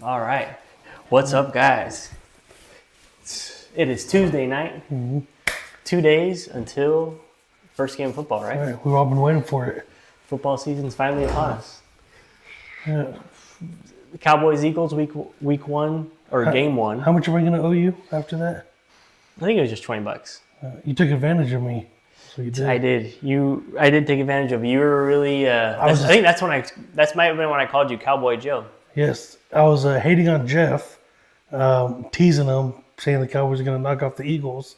All right. What's up, guys? It is Tuesday night. 2 days until first game of football, right? All right, we've all been waiting for it. Football season's finally upon us. Yeah. Cowboys Eagles week one or game one. How much am I going to owe you after that? I think it was just $20. You took advantage of me, so you did. I did. I did take advantage of you. You were really. I think that's might have been when I called you Cowboy Joe. Yes, I was hating on Jeff, teasing him, saying the Cowboys are going to knock off the Eagles.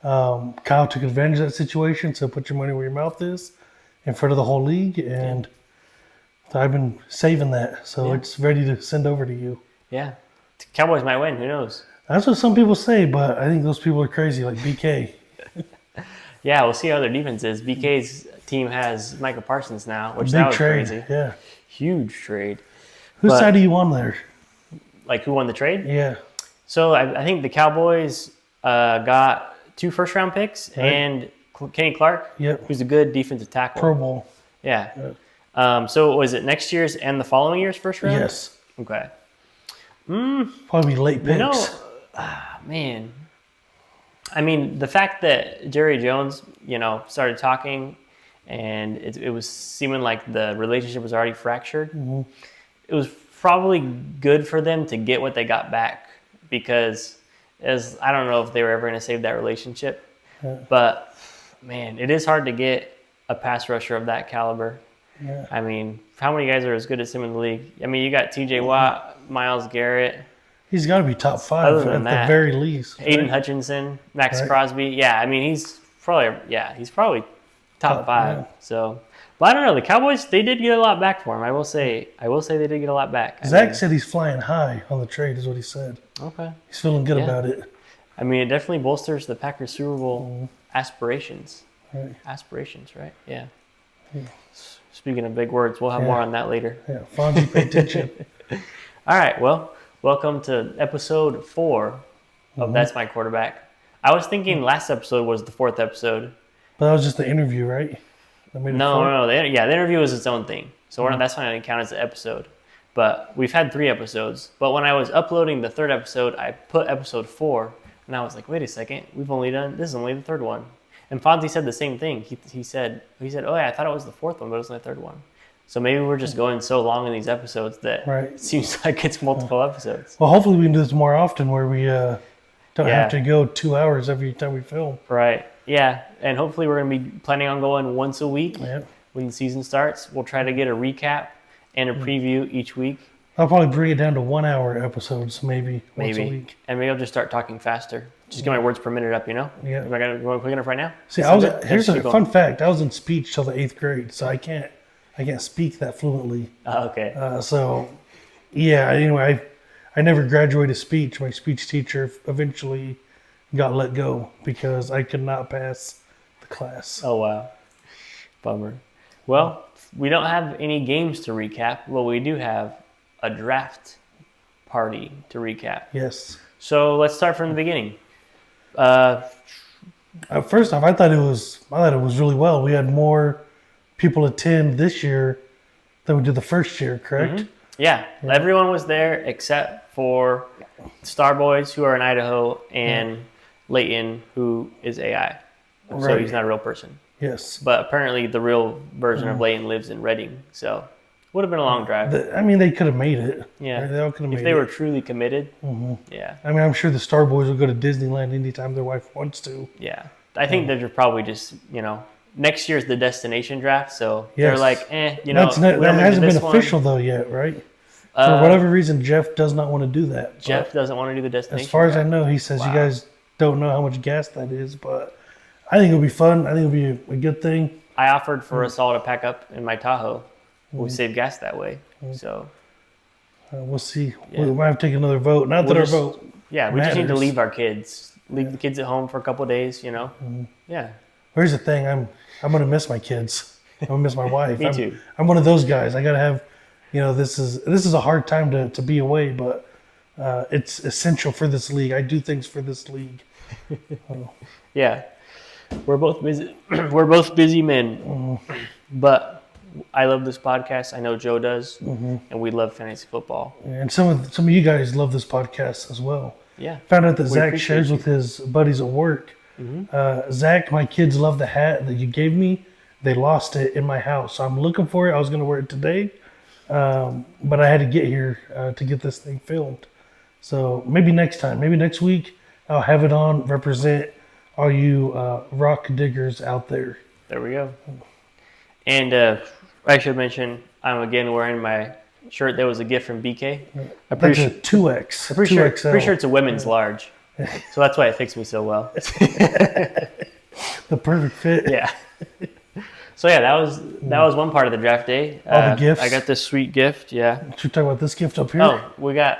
Kyle took advantage of that situation, so put your money where your mouth is in front of the whole league, and I've been saving that, so it's ready to send over to you. Yeah, Cowboys might win. Who knows? That's what some people say, but I think those people are crazy, like BK. Yeah, we'll see how their defense is. BK's team has Micah Parsons now, which Big that was trade, crazy. yeah. Huge trade. Whose side are you on there? Like, who won the trade? Yeah. So I think the Cowboys got 2 first-round picks and Kenny Clark, who's a good defensive tackle. Pro Bowl. Yeah. So was it next year's and the following year's first round? Yes. Okay. Probably late picks. Man. I mean, the fact that Jerry Jones, started talking and it was seeming like the relationship was already fractured, it was probably good for them to get what they got back because I don't know if they were ever going to save that relationship. But, man, it is hard to get a pass rusher of that caliber. Yeah. I mean, how many guys are as good as him in the league? I mean, you got T.J. Watt, Myles Garrett. He's got to be top 5 at the very least. Aiden Hutchinson, Max Crosby. Yeah, I mean, he's probably top 5. Yeah. So, but I don't know. The Cowboys, they did get a lot back for him. I will say they did get a lot back. Zach said he's flying high on the trade, is what he said. Okay. He's feeling good about it. I mean, it definitely bolsters the Packers Super Bowl aspirations. Right. Aspirations, right? Yeah. Speaking of big words, we'll have more on that later. Yeah, Fonzie, pay attention. All right, well, welcome to episode 4 of That's My Quarterback. I was thinking last episode was the 4th episode. But that was just the interview, right? No. The interview was its own thing. So that's not going to count as an episode. But we've had 3 episodes. But when I was uploading the 3rd episode, I put episode 4. And I was like, wait a second. This is only the 3rd one. And Fonzie said the same thing. He said, oh yeah, I thought it was the 4th one, but it was the 3rd one. So maybe we're just going so long in these episodes that it seems like it's multiple episodes. Well, hopefully we can do this more often where we don't have to go 2 hours every time we film. Right. Yeah. And hopefully we're going to be planning on going once a week when the season starts. We'll try to get a recap and a preview each week. I'll probably bring it down to 1 hour episodes, maybe once a week. And maybe I'll just start talking faster. Just get my words per minute up, Yeah. Am I going to go quick enough right now? See, here's a fun fact. I was in speech till the 8th grade, so I can't speak that fluently. Okay. Anyway, I never graduated speech. My speech teacher eventually got let go because I could not pass the class. Oh, wow. Bummer. Well, we don't have any games to recap. Well, we do have a draft party to recap. Yes. So let's start from the beginning. First off, I thought it was really well. We had more people attend this year than we did the first year, correct? Mm-hmm. Yeah, everyone was there except for Star Boys, who are in Idaho, and Leighton, who is AI. So he's not a real person. Yes. But apparently the real version of Leighton lives in Reading, so would have been a long drive. They could have made it. Yeah. They all could have made it. If they were truly committed. Yeah. I mean, I'm sure the Star Boys will go to Disneyland anytime their wife wants to. Yeah. I think they're probably just, next year's the destination draft, so they're like, that hasn't been official though yet, right? For whatever reason, Jeff does not want to do that. Jeff doesn't want to do the destination As far as I know, he says you guys don't know how much gas that is, but I think it'll be fun. I think it'll be a good thing. I offered for us all to pack up in my Tahoe. We save gas that way, so. We'll see. Yeah. We might have to take another vote. Not that our vote we just need to leave our kids. Leave the kids at home for a couple of days, Yeah. Here's the thing. I'm going to miss my kids. I'm going to miss my wife. Me too. I'm one of those guys. I got to have, this is a hard time to be away, but it's essential for this league. I do things for this league. Yeah. We're both busy. We're both busy men. But I love this podcast. I know Joe does, and we love fantasy football. And some of you guys love this podcast as well. Yeah. Found out that We Zach appreciate shares you. with his buddies at work. Zach, my kids love the hat that you gave me. They lost it in my house, so I'm looking for it. I was going to wear it today, but I had to get here to get this thing filmed. So maybe next time, maybe next week, I'll have it on. Represent all you rock diggers out there. There we go. And I should mention, I'm again wearing my shirt that was a gift from BK. I'm That's pretty a sure, 2X. pretty sure 2XL. it's a women's large. So that's why it fits me so well. The perfect fit. Yeah. So yeah, that was one part of the draft day. All the gifts. I got this sweet gift. Yeah. Should we talk about this gift up here? Oh, we got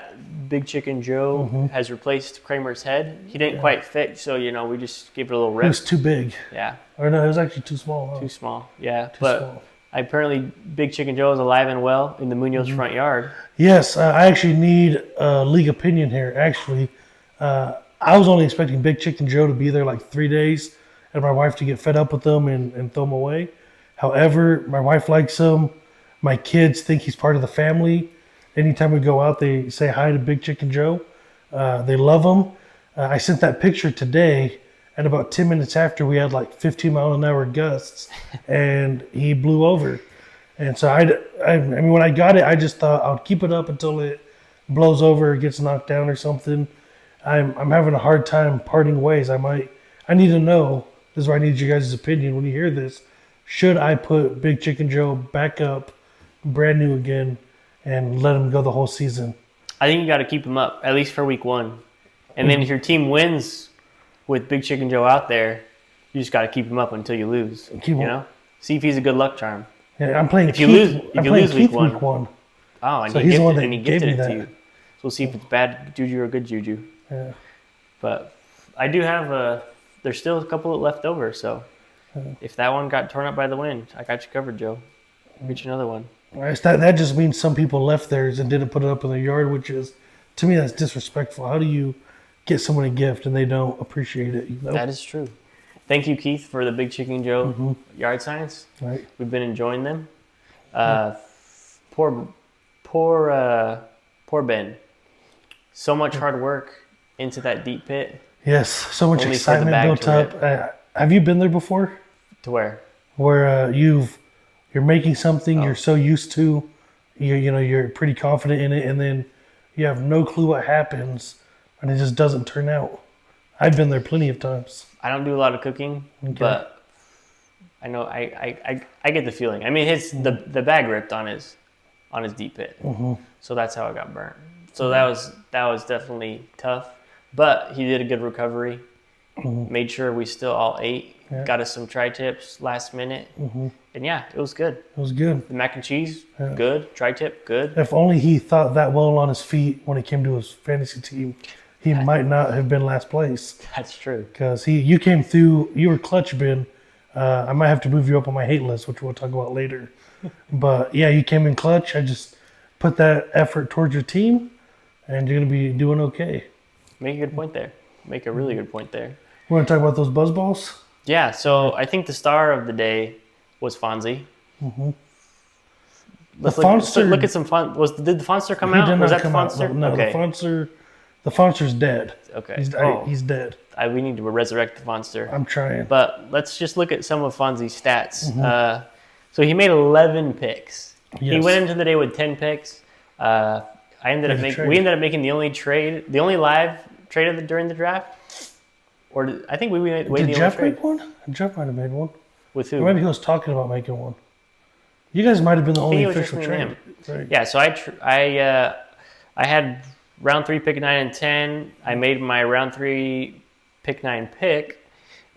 Big Chicken Joe has replaced Kramer's head. He didn't quite fit, so we just gave it a little It rip. was too big. Yeah, Or no, it was actually too small. Huh? too small. Yeah, but small. apparently Big Chicken Joe is alive and well in the Munoz front yard. Yes, I actually need a league opinion here. Actually, I was only expecting Big Chicken Joe to be there like 3 days and my wife to get fed up with them and throw them away. However, my wife likes him. My kids think he's part of the family. Anytime we go out, they say hi to Big Chicken Joe. They love him. I sent that picture today, and about 10 minutes after, we had like 15-mile-an-hour gusts, and he blew over. And so I mean, when I got it, I just thought I'll keep it up until it blows over or gets knocked down or something. I'm having a hard time parting ways. I need to know, this is where I need you guys' opinion when you hear this. Should I put Big Chicken Joe back up, brand new again, and let him go the whole season? I think you got to keep him up at least for week 1, and then if your team wins with Big Chicken Joe out there, you just got to keep him up until you lose. Keep him- See if he's a good luck charm. Yeah, I'm playing If you Keith. lose- if I'm you playing lose week Keith one. week 1. Oh, and So he he's the one gifted, that and he gave gifted me it that. to you. So we'll see if it's bad juju or good juju. Yeah. But I do have there's still a couple left over, so if that one got torn up by the wind, I got you covered, Joe. I'll get you another one. Right, so that just means some people left theirs and didn't put it up in their yard, which is, to me, that's disrespectful. How do you get someone a gift and they don't appreciate it? That is true. Thank you, Keith, for the Big Chicken Joe yard signs. Right. We've been enjoying them. Poor Ben. So much hard work into that deep pit. Yes, so much Only for the excitement bag built to up. Have you been there before? To where? Where you're making something you're so used to, you're pretty confident in it, and then you have no clue what happens, and it just doesn't turn out. I've been there plenty of times. I don't do a lot of cooking, but I know I get the feeling. I mean, the bag ripped on his deep pit, so that's how it got burnt. So that was definitely tough, but he did a good recovery. Made sure we still all ate. Yeah. Got us some tri-tips last minute, and yeah, it was good. It was good. The mac and cheese, good. Tri-tip, good. If only he thought that well on his feet when it came to his fantasy team, he might not have been last place. That's true. Because you came through, you were clutch, Ben. I might have to move you up on my hate list, which we'll talk about later. But yeah, you came in clutch. I just put that effort towards your team, and you're going to be doing okay. Make a good point there. Make a really good point there. We want to talk about those buzz balls? Yeah, so I think the star of the day was Fonzie. Let's Fonster- look at some fun. Did the Fonster come He out? did Was not that come the out. Fonster? No, Okay. the Fonster's dead. Okay. He's dead. We need to resurrect the Fonster. I'm trying. But let's just look at some of Fonzie's stats. So he made 11 picks. He Yes. went into the day with 10 picks. We ended up making the only live trade during the draft. I think we made the Did only Jeff trade. make one? Jeff might have made one. With Or who? maybe he was talking about making one. You guys might have been the only it was just official me and trade. Right. Yeah, so I had round 3, pick 9 and 10. I made my round 3, pick 9 pick,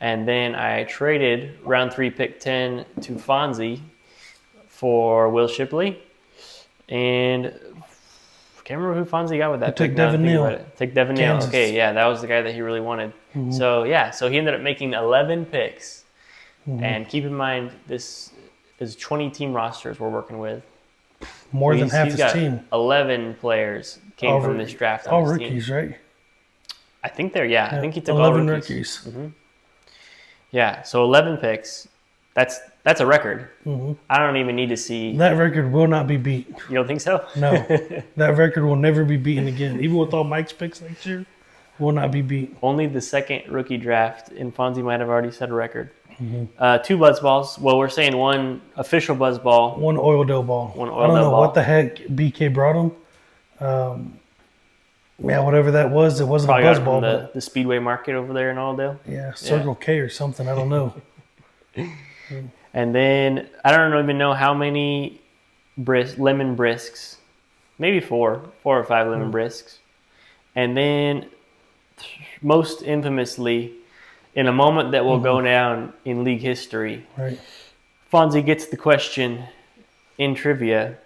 and then I traded round 3, pick 10 to Fonzie for Will Shipley, and I can't remember who Fonzie got with that. took pick now that I Devin think Neal. about it. Took Devin Neal. Kansas. Okay, yeah, that was the guy that he really wanted. So he ended up making 11 picks, and keep in mind this is 20 team rosters we're working with. More than half He's his got team. 11 players came All from roo- this draft. All on his team. rookies, right? I think I think he took 11 all rookies. rookies. Yeah, so 11 picks. That's That's a record. I don't even need to see. That record will not be beat. You don't think so? No, that record will never be beaten again. Even with all Mike's picks next year, will not be beat. Only the second rookie draft, and Fonzie might have already set a record. 2 buzz balls. Well, we're saying 1 official buzz ball. 1 oil dough ball. One I oil don't dough know ball. what the heck BK brought him. Yeah, whatever that was, it wasn't Probably a got buzz it ball. from But the Speedway Market over there in Allendale. yeah, Circle K or something. I don't know. And then I don't even know how many lemon brisks, maybe 4 or 5 lemon brisks. And then most infamously, in a moment that will go down in league history, Right. Fonzie gets the question in trivia,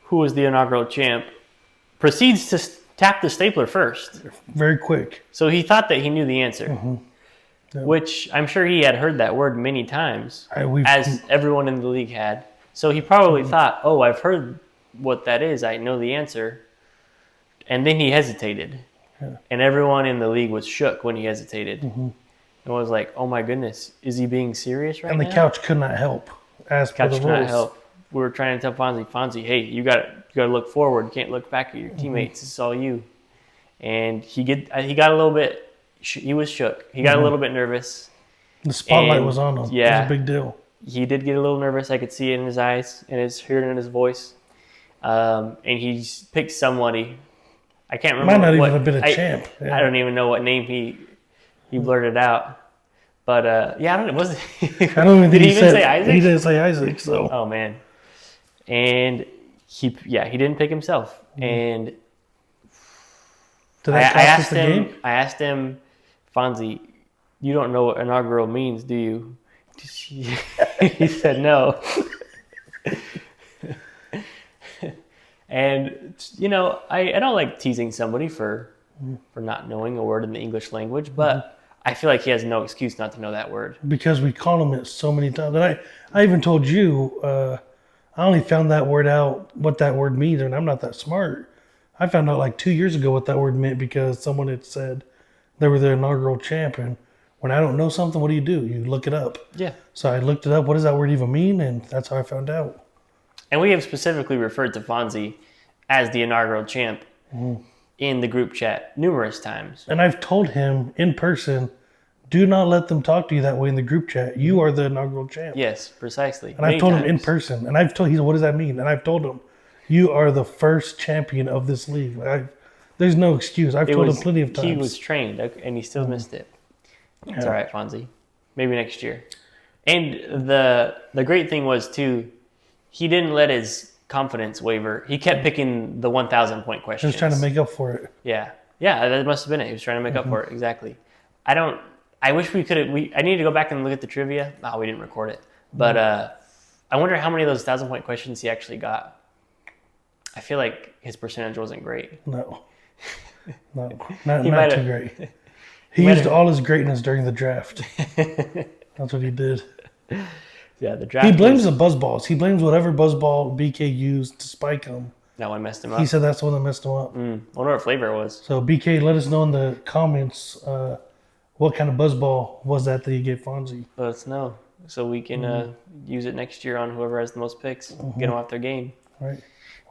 who was the inaugural champ, proceeds to tap the stapler first. Very quick. So he thought that he knew the answer, Yeah. which I'm sure he had heard that word many times, We've as everyone in the league had. So he probably thought, oh, I've heard what that is. I know the answer. And then he hesitated. Yeah. And everyone in the league was shook when he hesitated. And was like, oh my goodness, is he being serious right and now? the couch could not help. As per Couch the could not rules. help. We were trying to tell Fonzie, hey, you got to look forward. You can't look back at your teammates. It's all you. And he got a little bit. He was shook. He got a little bit nervous. The spotlight And, was on him. yeah. It was a big deal. He did get a little nervous. I could see it in his eyes and hearing it in his voice. And he picked somebody. I can't remember. Might not what, even have been a I- champ. Yeah. I don't even know what name he blurted out. But yeah, I don't know. Was it? I don't even Did think he even said, say Isaac? He didn't say Isaac. So Oh man. And he didn't pick himself. And did I that cost us asked the him. game? I asked him, Fonzie, you don't know what inaugural means, do you? He said no. And I don't like teasing somebody for not knowing a word in the English language, but I feel like he has no excuse not to know that word. Because we call him it so many times. And I even told you, I only found that word out, what that word means, and I'm not that smart. I found out like 2 years ago what that word meant because someone had said they were the inaugural champion. When I don't know something, what do? You look it up. Yeah. So I looked it up. What does that word even mean? And that's how I found out. And we have specifically referred to Fonzie as the inaugural champ in the group chat numerous times. And I've told him in person, do not let them talk to you that way in the group chat. You are the inaugural champ. Yes, precisely. And I've told him in person. And I've told he's, what does that mean? And I've told him, you are the first champion of this league. There's no excuse. I've told him plenty of times. He was trained, and he still missed it. It's all right, Fonzie. Maybe next year. And the great thing was, too, he didn't let his confidence waver. He kept picking the 1,000-point He questions. was trying to make up for it. Yeah, that must have been it. He was trying to make up for it, exactly. I wish we could have. I need to go back and look at the trivia. No, we didn't record it. But I wonder how many of those 1,000-point questions he actually got. I feel like his percentage wasn't great. No, not He might too have- great. He used all his greatness during the draft. That's what he did. Yeah, the draft. He blames the buzz balls. He blames whatever buzz ball BK used to spike him. That one messed him up. He said that's the one that messed him up. I wonder what flavor it was. So BK, let us know in the comments what kind of buzz ball was that you gave Fonzie. Let us know so we can use it next year on whoever has the most picks. Get them off their game. Right?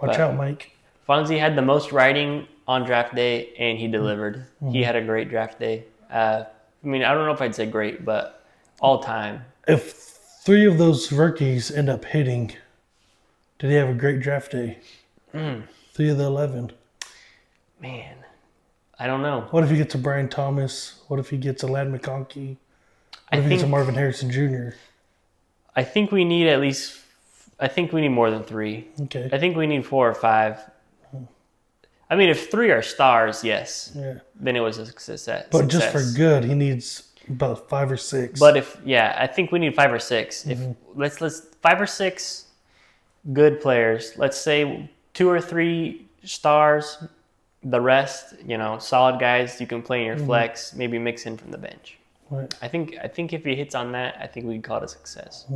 Watch But- out, Mike. Fonzie had the most writing on draft day, and he delivered. He had a great draft day. I don't know if I'd say great, but all time. If 3 of those rookies end up hitting, did he have a great draft day? 3 of the 11. Man, I don't know. What if he gets a Brian Thomas? What if he gets a Ladd McConkey? I What if he gets a think, Marvin Harrison Jr.? I think we need more than 3. Okay. I think we need 4 or 5. I mean, if 3 are stars, yes, Yeah. then it was a success. But just for good, he needs about 5 or 6. But I think we need 5 or 6. If let's 5 or 6 good players. Let's say 2 or 3 stars. The rest, solid guys you can play in your flex. Maybe mix in from the bench. Right. I think if he hits on that, I think we can call it a success.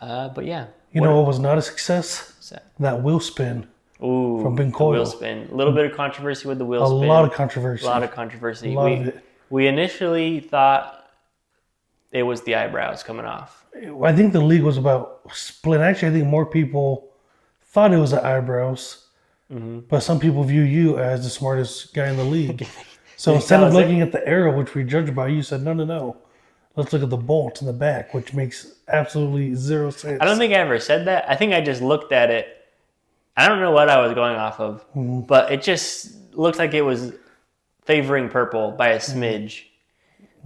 But yeah, You know what was not a success? what's that? That wheel spin. Ooh, From Ben the Coyle. wheel spin. A little bit of controversy with the wheel A spin. lot of controversy. A lot of controversy. A lot of it. We initially thought it was the eyebrows coming off. I think the league was about split. Actually, I think more people thought it was the eyebrows, but some people view you as the smartest guy in the league. So instead of looking at the arrow, which we judge by, you said, no. Let's look at the bolt in the back, which makes absolutely zero sense. I don't think I ever said that. I think I just looked at it. I don't know what I was going off of, but it just looked like it was favoring purple by a smidge.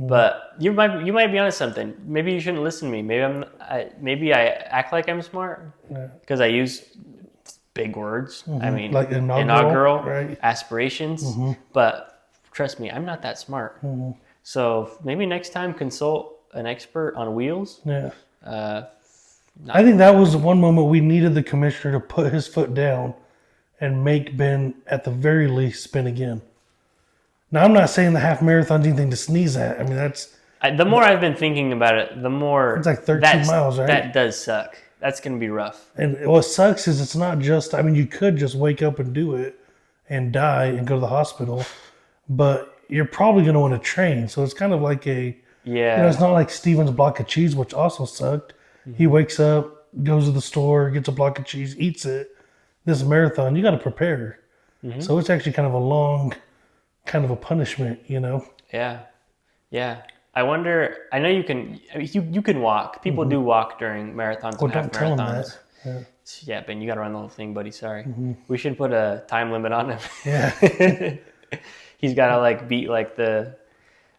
But you might be onto something. Maybe you shouldn't listen to me. Maybe I act like I'm smart because I use big words. I mean, like inaugural right? aspirations. But trust me, I'm not that smart. So maybe next time consult an expert on wheels. Yeah. I think that was the one moment we needed the commissioner to put his foot down and make Ben, at the very least, spin again. Now, I'm not saying the half marathon's anything to sneeze at. I mean, the more I've been thinking about it, the more... It's like 13 miles, right? That does suck. That's going to be rough. And what sucks is it's not just... I mean, you could just wake up and do it and die and go to the hospital, but you're probably going to want to train. So it's kind of like a... Yeah. It's not like Steven's block of cheese, which also sucked. He wakes up, goes to the store, gets a block of cheese, eats it. This marathon, you got to prepare. So it's actually kind of a long... kind of a punishment, Yeah. I wonder. I know you can. You can walk. People do walk during marathons and half tell marathons. Him that. Yeah, Ben, you got to run the whole thing, buddy. Sorry. We should put a time limit on him. Yeah. He's got to beat the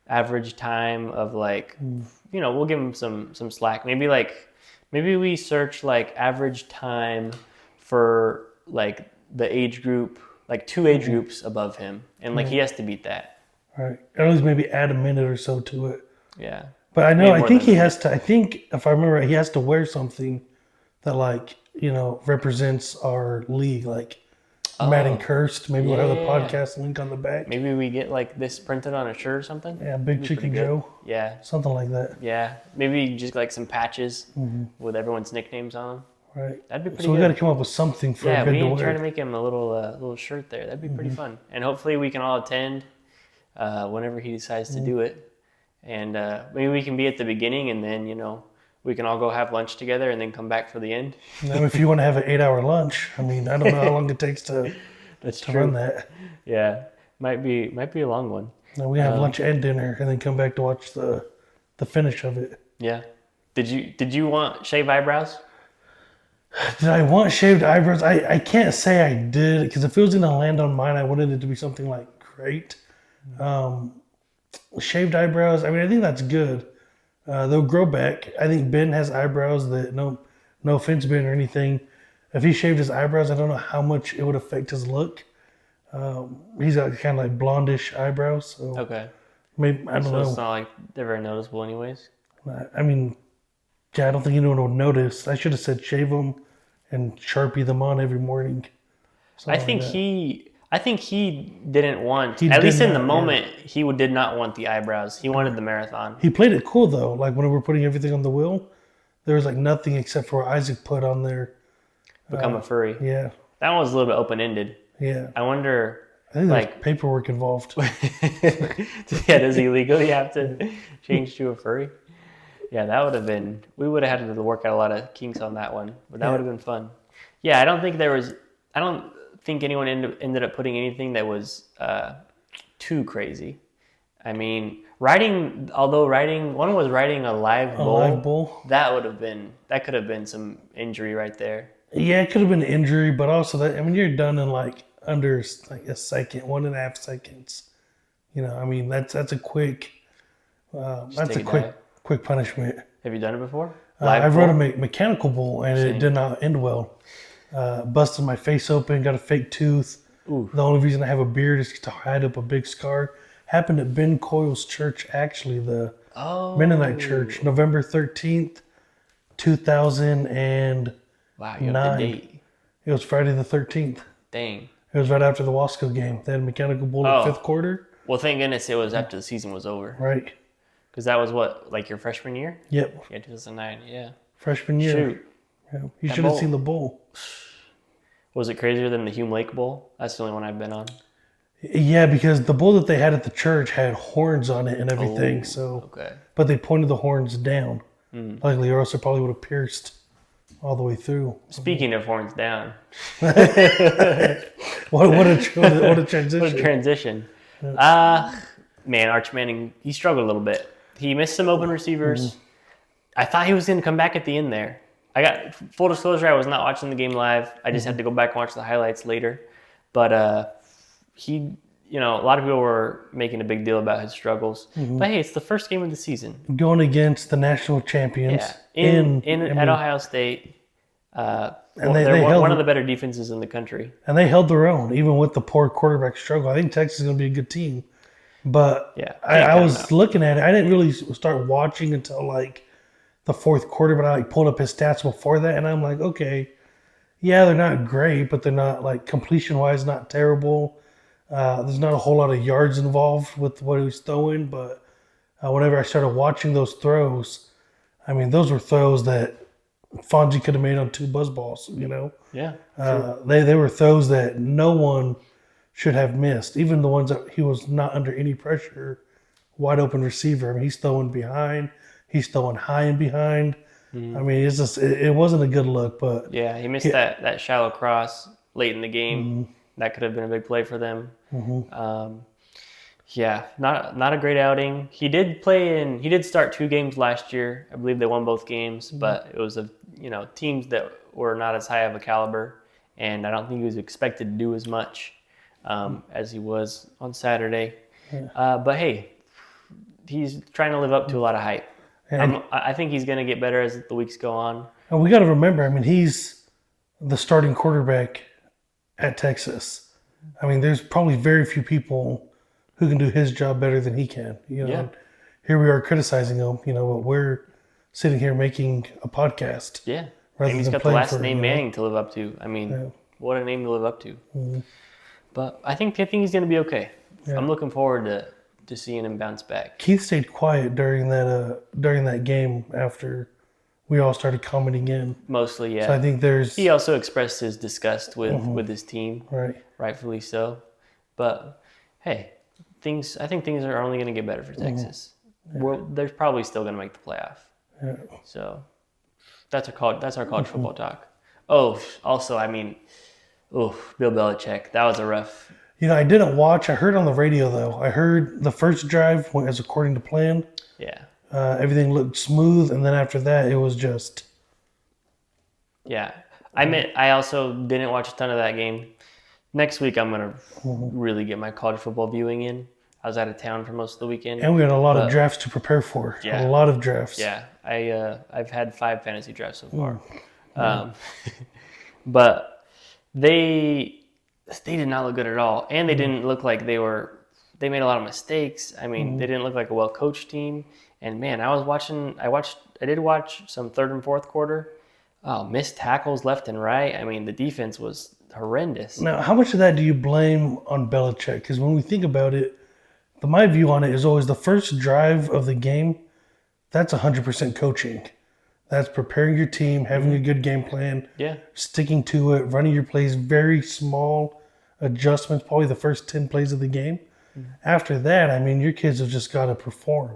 average time of we'll give him some slack. Maybe we search average time for the age group. 2 age groups above him, and he has to beat that. Right. Or at least maybe add a minute or so to it. Yeah. But I think he has to, if I remember right, he has to wear something that represents our league, Madden Cursed. Maybe we'll have the podcast link on the back. Maybe we get this printed on a shirt or something. Yeah, Big Chicken Joe. Yeah. Something like that. Yeah. Maybe just some patches with everyone's nicknames on them. Right. That'd be pretty good. So we got to come up with something for Ben to we wear. try to make him a little shirt there. That'd be pretty fun. And hopefully we can all attend whenever he decides to do it. And maybe we can be at the beginning, and then we can all go have lunch together, and then come back for the end. Now, if you want to have an 8-hour lunch, I mean, I don't know how long it takes to run that. Yeah, might be a long one. Now we have lunch and dinner, and then come back to watch the finish of it. Yeah. Did you want shaved eyebrows? Did I want shaved eyebrows? I can't say I did, because if it was going to land on mine, I wanted it to be something great. Shaved eyebrows, I mean, I think that's good. They'll grow back. I think Ben has eyebrows that, no offense, Ben, or anything. If he shaved his eyebrows, I don't know how much it would affect his look. He's got kind of blondish eyebrows. So okay. Maybe, I don't know. It's not they're very noticeable anyways? I mean... Yeah, I don't think anyone would notice. I should have said shave them and Sharpie them on every morning. I think he didn't want, at least in the moment, he did not want the eyebrows. He wanted the marathon. He played it cool, though. When we were putting everything on the wheel, there was nothing except for Isaac put on there. Become a furry. Yeah. That one was a little bit open-ended. Yeah. I wonder... I think there's paperwork involved. Yeah, does he legally have to change to a furry? Yeah, that would have been... We would have had to work out a lot of kinks on that one, but that would have been fun. Yeah, I don't think anyone ended up putting anything that was too crazy. I mean, one was riding a live bull. That could have been some injury right there. Yeah, it could have been an injury, but also you're done in under a second, 1.5 seconds. That's a quick... quick punishment. Have you done it before? I've run a mechanical bull, and it did not end well. Busted my face open, got a fake tooth. Ooh. The only reason I have a beard is to hide up a big scar. Happened at Ben Coyle's church, actually, the Mennonite church, November 13th, 2009. Wow, you have the date. It was Friday the 13th. Dang. It was right after the Wasco game. They had a mechanical bull in the 5th quarter. Well, thank goodness it was after the season was over. Right. Because that was your freshman year? Yep. Yeah, 2009, yeah. Freshman year. Shoot. Yeah. You should have seen the bowl. Was it crazier than the Hume Lake Bowl? That's the only one I've been on. Yeah, because the bull that they had at the church had horns on it and everything. Oh, So, okay. but they pointed the horns down, Mm. likely, or else it probably would have pierced all the way through. Speaking of horns down, What a what a transition! transition. Man, Arch Manning, he struggled a little bit. He missed some open receivers. I thought he was going to come back at the end there. I got full disclosure, I was not watching the game live. I just had to go back and watch the highlights later. But he, a lot of people were making a big deal about his struggles. But hey, it's the first game of the season. Going against the national champions Yeah, at Ohio State. And They're they held one of the better defenses in the country. and they held their own, even with the poor quarterback struggle. I think Texas is going to be a good team. But Yeah, I was looking at it. I didn't really start watching until like the fourth quarter, but I like pulled up his stats before that, and I'm like, okay, yeah, they're not great, but they're not like completion wise, not terrible. There's not a whole lot of yards involved with what he was throwing, but whenever I started watching those throws, I mean, those were throws that Fonzie could have made on two buzz balls. Yeah, They were throws that no one should have missed, even the ones that he was not under any pressure, wide open receiver. I mean, he's throwing behind, he's throwing high and behind. I mean, it's just it wasn't a good look, but yeah, he missed that shallow cross late in the game. That could have been a big play for them. Yeah, not a great outing. He did start 2 games last year. I believe they won both games, but it was teams that were not as high of a caliber, and I don't think he was expected to do as much as he was on Saturday. But hey, he's trying to live up to a lot of hype. And- I think he's going to get better as the weeks go on. And we got to remember, I mean, he's the starting quarterback at Texas. I mean, there's probably very few people who can do his job better than he can. Yeah. Here we are criticizing him, but we're sitting here making a podcast. Yeah. rather And he's than got the playing last for, name Manning to live up to. I mean, what a name to live up to. But I think he's going to be okay. Yeah. I'm looking forward to seeing him bounce back. Keith stayed quiet during that game after we all started commenting in. Mostly, yeah. So I think there's He also expressed his disgust with his team, right. rightfully so. But hey, I think things are only going to get better for Texas. Well, they're probably still going to make the playoff. Yeah. So that's our college football talk. Oh, also, I mean, Bill Belichick. That was a rough. I didn't watch. I heard on the radio though. I heard the first drive went as according to plan. Yeah. Everything looked smooth, and then after that, it was just. Yeah. I also didn't watch a ton of that game. Next week, I'm going to really get my college football viewing in. I was out of town for most of the weekend. And we had a lot of drafts to prepare for. Yeah. A lot of drafts. Yeah. I've had 5 fantasy drafts so far. But they did not look good at all. And they didn't look like they made a lot of mistakes. I mean, they didn't look like a well-coached team. And man, I did watch some third and fourth quarter. Oh, missed tackles left and right. I mean, the defense was horrendous. Now, how much of that do you blame on Belichick? Because when we think about it, my view on it is always the first drive of the game, that's 100% coaching. That's preparing your team, having a good game plan, Yeah. sticking to it, running your plays, very small adjustments, probably the first 10 plays of the game. After that, I mean, your kids have just got to perform,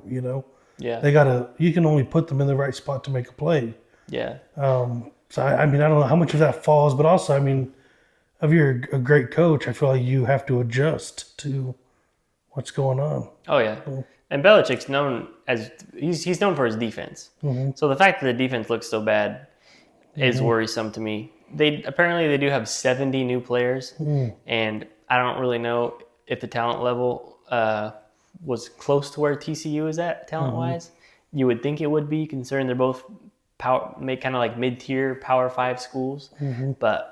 Yeah. You can only put them in the right spot to make a play. Yeah. So, I mean, I don't know how much of that falls, but also, I mean, if you're a great coach, I feel like you have to adjust to what's going on. Oh yeah. And Belichick's known he's known for his defense. So the fact that the defense looks so bad is worrisome to me. They do have 70 new players, and I don't really know if the talent level was close to where TCU is at talent wise. You would think it would be, considering they're both kind of like mid-tier Power 5 schools. But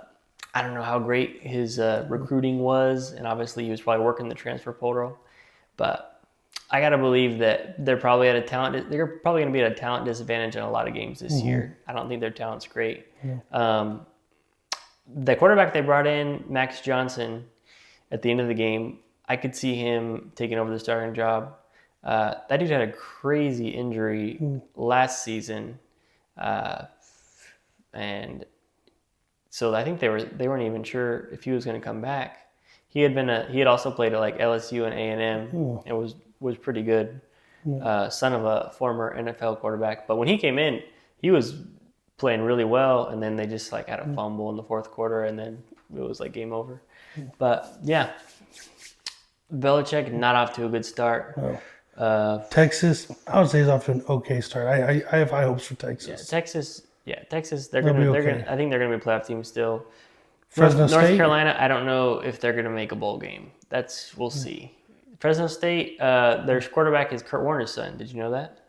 I don't know how great his recruiting was, and obviously he was probably working the transfer portal. But I gotta believe that they're probably going to be at a talent disadvantage in a lot of games this year. I don't think their talent's great. The quarterback they brought in, Max Johnson, at the end of the game, I could see him taking over the starting job. That dude had a crazy injury last season, and so I think they weren't even sure if he was going to come back. he had also played at like LSU and A&M and was pretty good. Son of a former NFL quarterback, but when he came in, he was playing really well, and then they just like had a fumble in the fourth quarter, and then it was like game over. But yeah, Belichick not off to a good start. Texas, I would say, is off to an okay start. I have high hopes for Texas. Texas. They're They'll be gonna. okay. I think they're gonna be a playoff team still. Fresno North State? Carolina, I don't know if they're gonna make a bowl game. We'll see. Fresno State, their quarterback is Kurt Warner's son. Did you know that?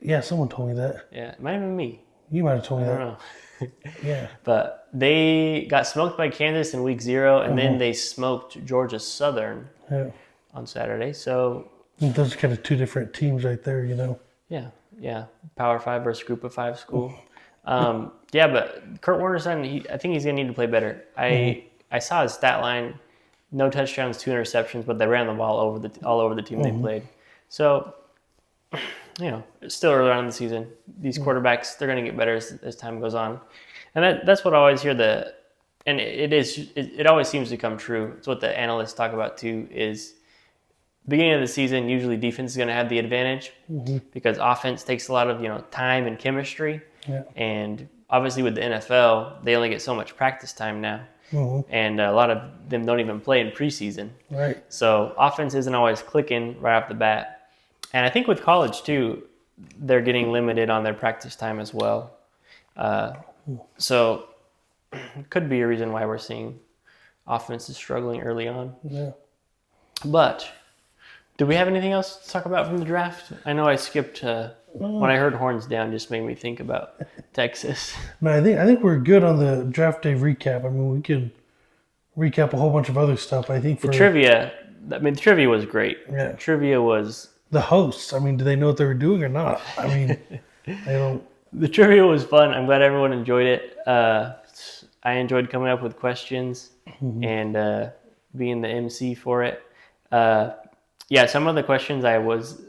Yeah, someone told me that. Yeah, it might have been me. You might have told me I that. don't know. Yeah. But they got smoked by Kansas in week 0, and then they smoked Georgia Southern Yeah. on Saturday. So Those are kind of two different teams right there, you know. yeah, Power 5 versus Group of 5 school. Yeah, but Kurt Warner's son, I think he's gonna need to play better. I saw his stat line: no touchdowns, 2 interceptions, but they ran the ball all over the team they played. So, it's still early on in the season. These quarterbacks, they're going to get better as time goes on. And that's what I always hear and it always seems to come true. It's what the analysts talk about too, is beginning of the season, usually defense is going to have the advantage because offense takes a lot of, time and chemistry. Yeah. And obviously with the NFL, they only get so much practice time now. And a lot of them don't even play in preseason. Right. So offense isn't always clicking right off the bat. And I think with college too, they're getting limited on their practice time as well. So it could be a reason why we're seeing offenses struggling early on. Yeah. But do we have anything else to talk about from the draft? I know I skipped when I heard horns down, just made me think about Texas. No, I think we're good on the draft day recap. I mean, we could recap a whole bunch of other stuff. I think for The trivia was great. Yeah. Trivia was the hosts, I mean, do they know what they were doing or not? I mean, they don't. The trivia was fun. I'm glad everyone enjoyed it. I enjoyed coming up with questions and being the MC for it. Some of the questions I was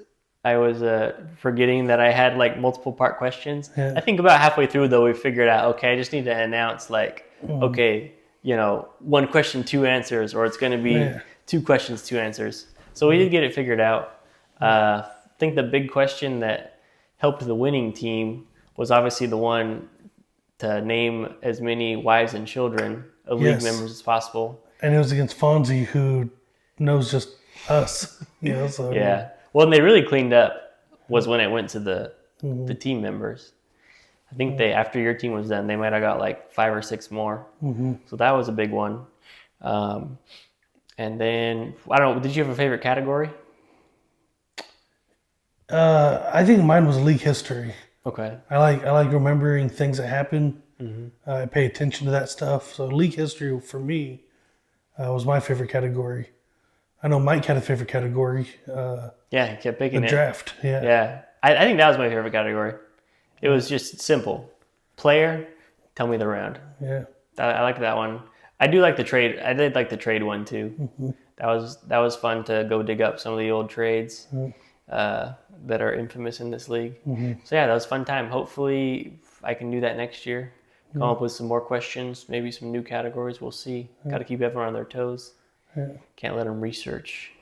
forgetting that I had like multiple part questions. Yeah. I think about halfway through though, we figured out, okay, I just need to announce okay, 1 question, 2 answers, or it's going to be 2 questions, 2 answers. So we did get it figured out. I think the big question that helped the winning team was obviously the one to name as many wives and children of league members as possible. And it was against Fonzie, who knows just us. So Yeah. Well, and they really cleaned up was when it went to the team members. I think after your team was done, they might have got like 5 or 6 more. So that was a big one. And then, I don't know, did you have a favorite category? I think mine was league history. Okay. I like remembering things that happened. I pay attention to that stuff. So league history for me was my favorite category. I know Mike had a favorite category. Yeah, he kept picking the it. Draft. Yeah. Yeah. I think that was my favorite category. It was just simple. Player, tell me the round. Yeah. I like that one. I do like the trade. I did like the trade one too. That was fun to go dig up some of the old trades that are infamous in this league. So yeah, that was a fun time. Hopefully I can do that next year. Come up with some more questions, maybe some new categories. We'll see. Got to keep everyone on their toes. Can't let them research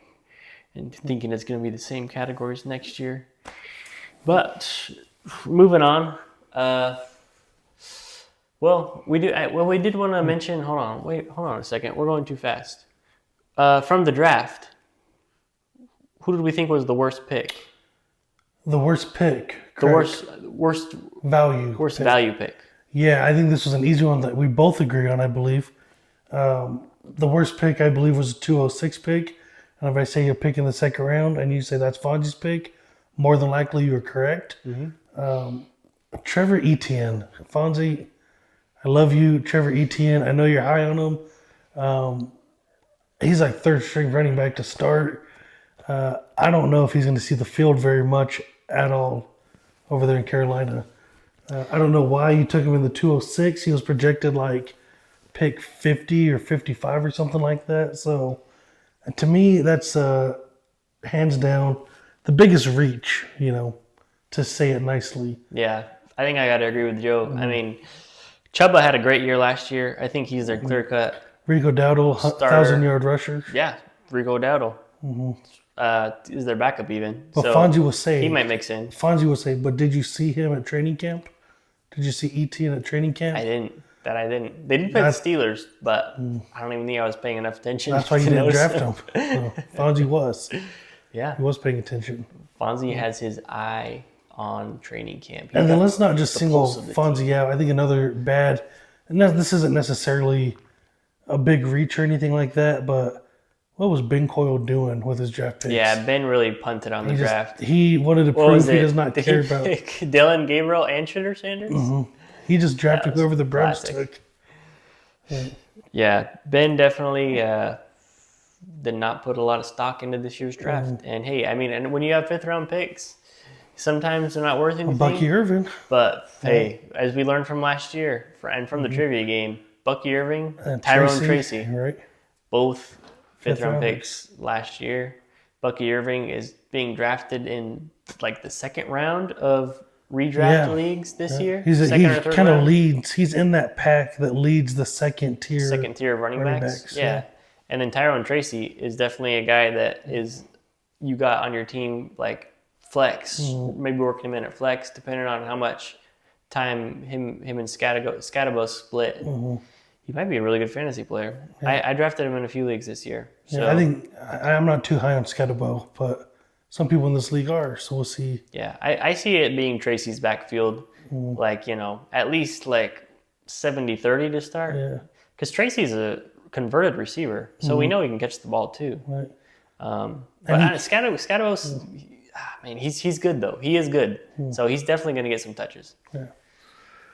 and thinking it's going to be the same categories next year. But moving on. We did want to mention. Hold on a second. We're going too fast. From the draft, who did we think was the worst pick? The worst pick. The correct. worst value. Worst value pick. Yeah, I think this was an easy one that we both agree on, I believe. The worst pick, I believe, was a 206 pick. And if I say you're picking the second round and you say that's Fonzie's pick, more than likely you're correct. Trevor Etienne. Fonzie, I love you. Trevor Etienne, I know you're high on him. He's like third string running back to start. I don't know if he's going to see the field very much at all over there in Carolina. I don't know why you took him in the 206. He was projected like pick 50 or 55 or something like that. So to me, that's hands down the biggest reach, to say it nicely. Yeah, I think I got to agree with Joe. I mean, Chuba had a great year last year. I think he's their clear-cut Rico Dowdle, Starter. 1,000-yard rusher. Yeah, Rico Dowdle. Is their backup even. But So Fonzie was saved. he might mix in. Fonzie was saved. But did you see him at training camp? Did you see Etienne at training camp? I didn't. They didn't play the Steelers, but I don't even think I was paying enough attention. That's why you to didn't notice draft him. So Fonzie was. Yeah, He was paying attention. Fonzie has his eye on training camp. And then let's not just single pulse of the Fonzie out. I think another bad, and this isn't necessarily a big reach or anything like that, but what was Ben Coyle doing with his draft picks? Yeah, Ben really punted on the draft. He wanted to What prove was he it? does not Did care he about. pick Dylan Gabriel and Shitter Sanders? He just drafted was whoever the Browns classic. took. Yeah, Ben definitely did not put a lot of stock into this year's draft. And hey, I mean, and when you have 5th-round picks, sometimes they're not worth anything. Bucky Irvin. But hey, as we learned from last year and from the trivia game, Bucky Irving, And Tyrone Tracy, Right. both 5th-round round. picks last year. Bucky Irving is being drafted in like the 2nd round of redraft leagues this year. He Second or third kind of round? leads. He's in that pack that leads the second tier. Second tier of running backs. backs, Yeah. yeah. And then Tyrone Tracy is definitely a guy that is you got on your team like flex, maybe working him in at flex, depending on how much time him and Scatabo split. He might be a really good fantasy player. Yeah. I drafted him in a few leagues this year. So Yeah, I think I'm not too high on Scatabo, but some people in this league are. So we'll see. yeah, I see it being Tracy's backfield, like, at least like 70-30 to start. Yeah. Because Tracy's a converted receiver, so we know he can catch the ball too. Right. But Scatabo's, man, he's good though. He is good. So he's definitely going to get some touches. Yeah.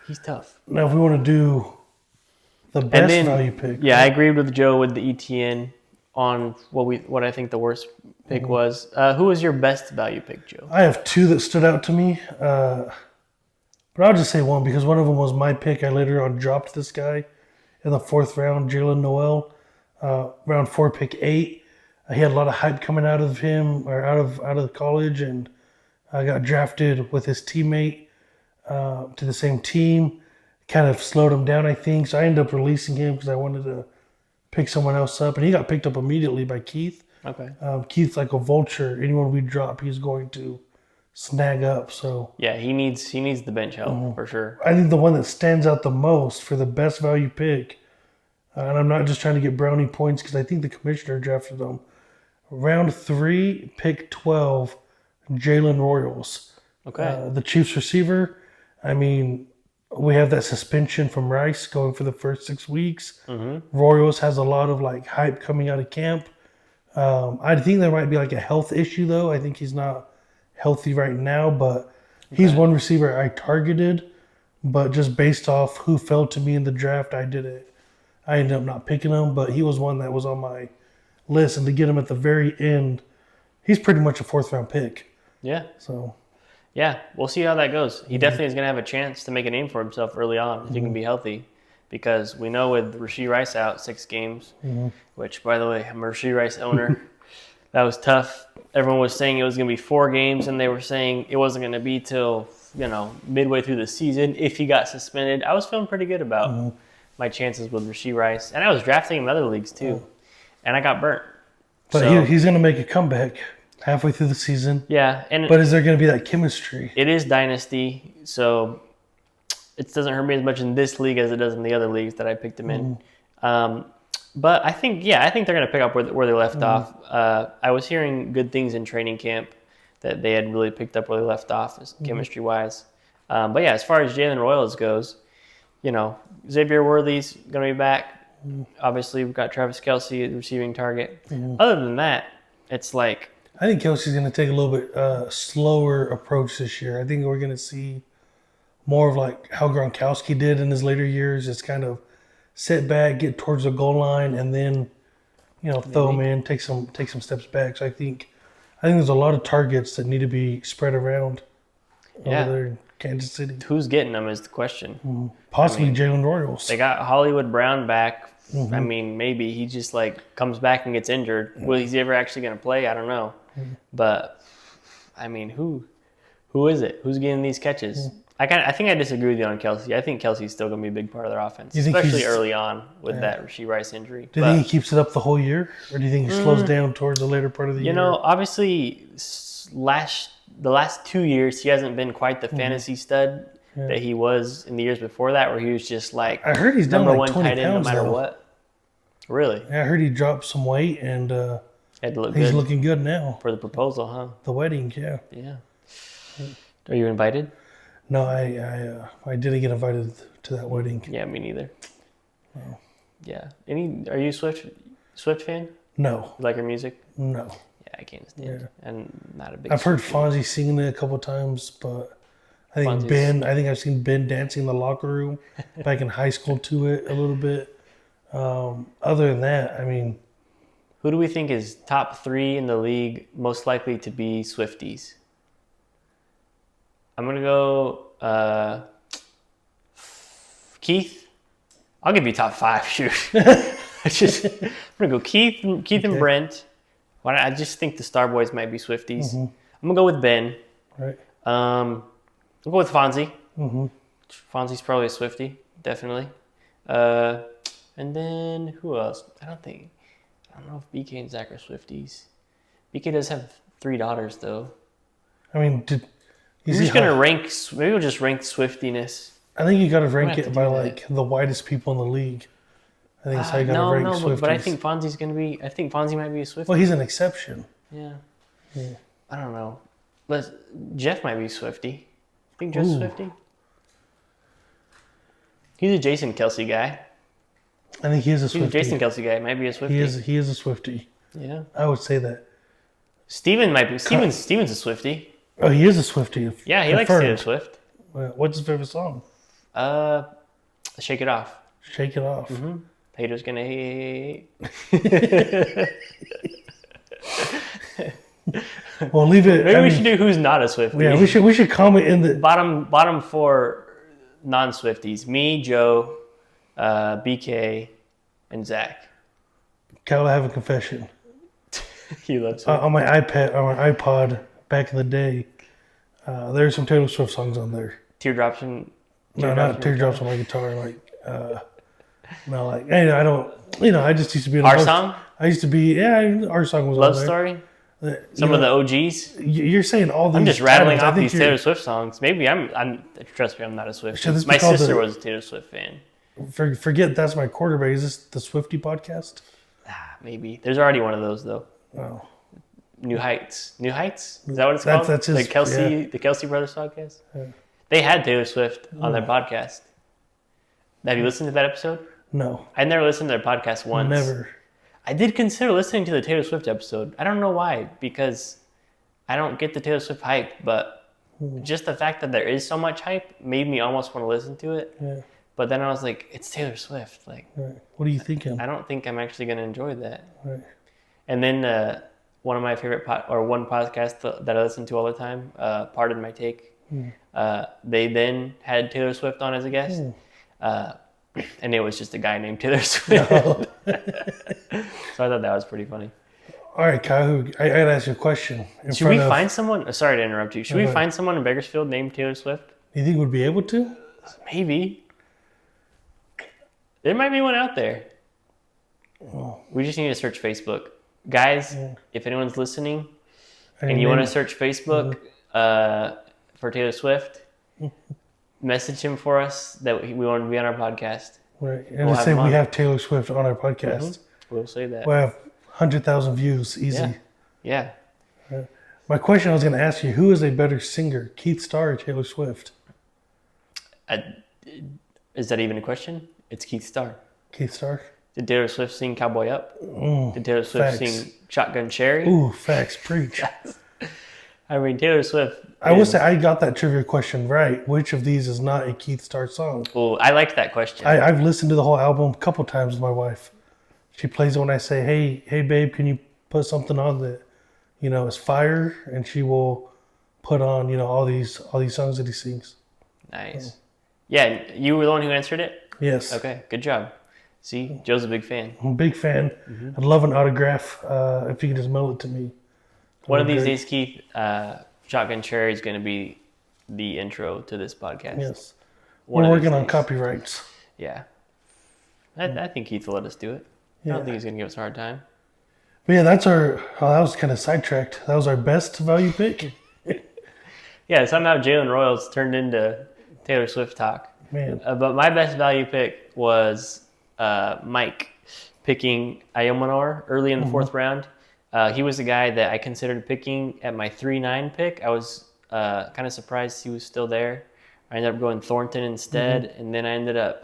He's tough. Now, if we want to do the best value pick. Yeah, I agreed with Joe with the ETN on what I think the worst pick was. Who was your best value pick, Joe? I have 2 that stood out to me. But I'll just say one because one of them was my pick. I later on dropped this guy in the 4th round, Jalen Noel, round 4, pick 8. He had a lot of hype coming out of him or out of college, and I got drafted with his teammate to the same team. Kind of slowed him down, I think. So I ended up releasing him because I wanted to pick someone else up, and he got picked up immediately by Keith. Okay. Keith's like a vulture. Anyone we drop, he's going to snag up. So Yeah, he needs the bench help for sure. I think the one that stands out the most for the best value pick, and I'm not just trying to get brownie points because I think the commissioner drafted them. Round 3, pick 12, Jalen Royals. Okay. The Chiefs receiver. I mean, we have that suspension from Rice going for the first 6 weeks. Royals has a lot of like hype coming out of camp. I think there might be like a health issue though. I think he's not healthy right now, but he's one receiver I targeted. But just based off who fell to me in the draft, I ended up not picking him. But he was one that was on my list, and to get him at the very end, he's pretty much a 4th round pick. Yeah. So Yeah, we'll see how that goes. He definitely is going to have a chance to make a name for himself early on if he can be healthy. Because we know with Rashee Rice out 6 games, which, by the way, I'm a Rashee Rice owner. That was tough. Everyone was saying it was going to be 4 games, and they were saying it wasn't going to be till, midway through the season if he got suspended. I was feeling pretty good about my chances with Rashee Rice. And I was drafting him in other leagues, too. And I got burnt. But he's going to make a comeback halfway through the season. Yeah. But is there going to be that chemistry? It is Dynasty, so it doesn't hurt me as much in this league as it does in the other leagues that I picked him in. But I think they're going to pick up where they left off. I was hearing good things in training camp that they had really picked up where they left off chemistry-wise. But yeah, as far as Jalen Royals goes, Xavier Worthy's going to be back. Obviously, we've got Travis Kelce, the receiving target. Other than that, it's like... I think Kelsey's going to take a little bit slower approach this year. I think we're going to see more of like how Gronkowski did in his later years. Just kind of sit back, get towards the goal line, and then throw him in, take some steps back. So I think there's a lot of targets that need to be spread around over there in Kansas City. Who's getting them is the question. Possibly Jalen Royals. They got Hollywood Brown back. I mean, maybe he just comes back and gets injured. Will he ever actually going to play? I don't know. But I mean, who is it? Who's getting these catches? I think I disagree with you on Kelsey. I think Kelsey's still going to be a big part of their offense, You think especially he's- early on with that Rashee Rice injury. Do you think he keeps it up the whole year, or do you think he slows down towards the later part of the year? You know, obviously, the last 2 years, he hasn't been quite the fantasy stud that he was in the years before that, where he was just like I heard he's down number like one 20 tight end no pounds matter though. what. Really? Yeah, I heard he dropped some weight, and Had to look he's good looking good now. for the proposal, huh? The wedding, yeah. Yeah. Are you invited? No, I didn't get invited to that wedding. Yeah, me neither. Yeah. Are you a Swift fan? No, You like her music? no. Yeah, I can't stand it. And not a big I've heard Swiftie. Fonzie singing it a couple times, but I think Fonzie's- I think I've seen Ben dancing in the locker room back in high school to it a little bit. Other than that, I mean, Who do we think is top 3 in the league most likely to be Swifties? I'm going to go Keith. I'll give you top 5. Shoot. I'm going to go Keith and Brent. I just think the Star Boys might be Swifties. I'm going to go with Ben. right? I'll go with Fonzie. Fonzie's probably a Swiftie, definitely. And then who else? I don't know if BK and Zach are Swifties. BK does have 3 daughters, though. I mean, We're just gonna rank. Maybe we'll just rank Swiftiness. I think you got to rank have to it by do that. like the widest people in the league. I think that's how you got to rank Swifties. But I think Fonzie's gonna be. I think Fonzie might be a Swiftie. well, he's an exception. Yeah. I don't know. Jeff might be Swiftie. I think Jeff's Ooh. Swiftie. He's a Jason Kelsey guy. I think he is a He's a Swiftie. Jason Kelsey guy. Might be a Swiftie. He is a Swiftie. Yeah. I would say that. Steven might be. Steven's a Swiftie. Oh, he is a Swiftie. Yeah, he likes Taylor Swift. What's his favorite song? Shake It Off. Shake It Off. Haters gonna hate. Well, leave it. Maybe I we mean, should do who's not a Swiftie. Yeah, we should comment in the. Bottom 4 non-Swifties. Me, Joe, BK, and Zach. Kyle, I have a confession. He loves Swift. On my iPad, on my iPod back in the day, there's some Taylor Swift songs on there. Teardrops and No, not teardrops on my guitar. I don't. I just used to be. Our Song? I used to be. Yeah, our song was Love on there. Story? You Some of the OGs? You're saying all these. I'm just rattling titles. I off think these you're- Taylor Swift songs. Maybe I'm trust me, I'm not a Swift. Should this be My called sister the- was a Taylor Swift fan. Forget that's my quarterback. Is this the Swiftie podcast? Maybe. There's already one of those though. Oh, New Heights. New Heights? Is that what it's That's- called? that's his- the Kelsey Brothers podcast? They had Taylor Swift on their podcast. Have you listened to that episode? no, I never listened to their podcast once. never. I did consider listening to the Taylor Swift episode. I don't know why, because I don't get the Taylor Swift hype, but just the fact that there is so much hype made me almost want to listen to it. Yeah. But then I was like, it's Taylor Swift. Like, Right. What are you thinking? I don't think I'm actually going to enjoy that. Right. And then one of my favorite one podcast that I listen to all the time, Pardon My Take. They then had Taylor Swift on as a guest, and it was just a guy named Taylor Swift. So I thought that was pretty funny. All right, Kyle. I gotta ask you a question. Should we find someone? Sorry to interrupt you. Should we Okay. find someone in Bakersfield named Taylor Swift? You think we'd be able to? Maybe. There might be one out there. We just need to search Facebook. Guys, if anyone's listening and you want to search Facebook for Taylor Swift, message him for us that we want to be on our podcast. Right. And We'll just have say him we on. have Taylor Swift on our podcast. We'll say that. We have 100,000 views, easy. Yeah. My question I was going to ask you: who is a better singer, Keith Starr or Taylor Swift? Is that even a question? It's Keith Starr. Keith Starr. Did Taylor Swift sing Cowboy Up? Did Taylor Swift facts. sing Shotgun Cherry? Ooh, facts, preach. I mean, Taylor Swift. I will say I got that trivia question right. Which of these is not a Keith Starr song? Oh, I liked that question. I've listened to the whole album a couple times with my wife. She plays it when I say, "Hey, babe, can you put something on that, is fire?" And she will put on, all these songs that he sings. Nice. Yeah, you were the one who answered it? Yes. Okay, good job. See, Joe's a big fan. I'm a big fan. I'd love an autograph if you could just mail it to me. One of these Okay. days, Keith, Shotgun Cherry is going to be the intro to this podcast. Yes. One We're of these working on days. copyrights. Yeah. I think Keith will let us do it. I Yeah. don't think he's going to give us a hard time. But yeah, that's our. Oh, that was kind of sidetracked. That was our best value pick. Yeah, somehow Jalen Royals turned into Taylor Swift talk. Man. But my best value pick was Mike picking Ayomanor early in the fourth round. He was the guy that I considered picking at my 3-9 pick. I was kind of surprised he was still there. I ended up going Thornton instead, and then I ended up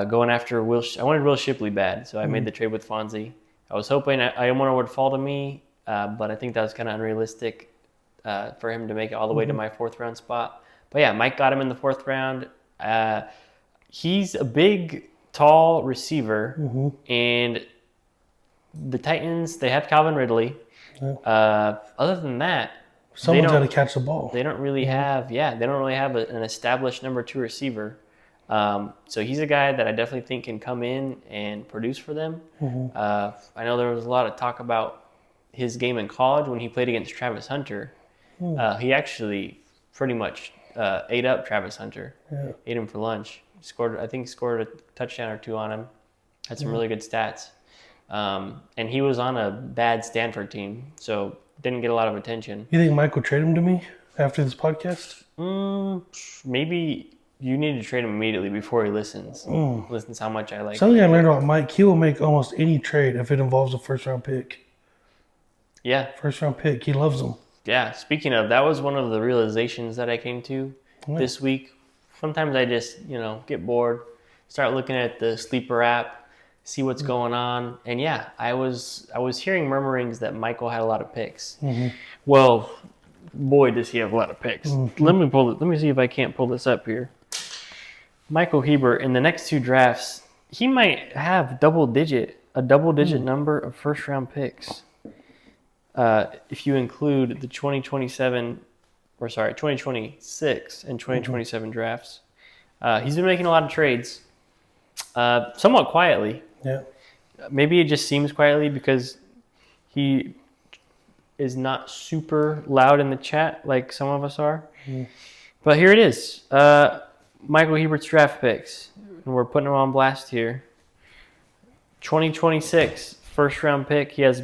going after Will. I wanted Will Shipley bad, so I made the trade with Fonzie. I was hoping Ayomanor would fall to me, but I think that was kind of unrealistic for him to make it all the way to my 4th round spot. But yeah, Mike got him in the 4th round. He's a big, tall receiver, and the Titans, they have Calvin Ridley. Other than that, Someone's got to catch the ball. they don't really have an established number 2 receiver. So he's a guy that I definitely think can come in and produce for them. I know there was a lot of talk about his game in college when he played against Travis Hunter. He actually pretty much ate up Travis Hunter, ate him for lunch. Scored a touchdown or 2 on him. Had some really good stats. And he was on a bad Stanford team, so didn't get a lot of attention. You think Mike will trade him to me after this podcast? Maybe you need to trade him immediately before he listens. Listens how much I like. Something I learned about Mike, he will make almost any trade if it involves a first-round pick. Yeah. First-round pick, he loves them. Yeah. Speaking of, that was one of the realizations that I came to this week. Sometimes I just, get bored, start looking at the Sleeper app, see what's going on. And yeah, I was hearing murmurings that Michael had a lot of picks. Well, boy, does he have a lot of picks. Let me see if I can't pull this up here. Michael Hebert, in the next 2 drafts, he might have a double digit number of first round picks. If you include the 2026 and 2027 drafts. He's been making a lot of trades, somewhat quietly. Yeah. Maybe it just seems quietly because he is not super loud in the chat like some of us are. But here it is. Michael Hebert's draft picks. And we're putting him on blast here. 2026 first round pick. He has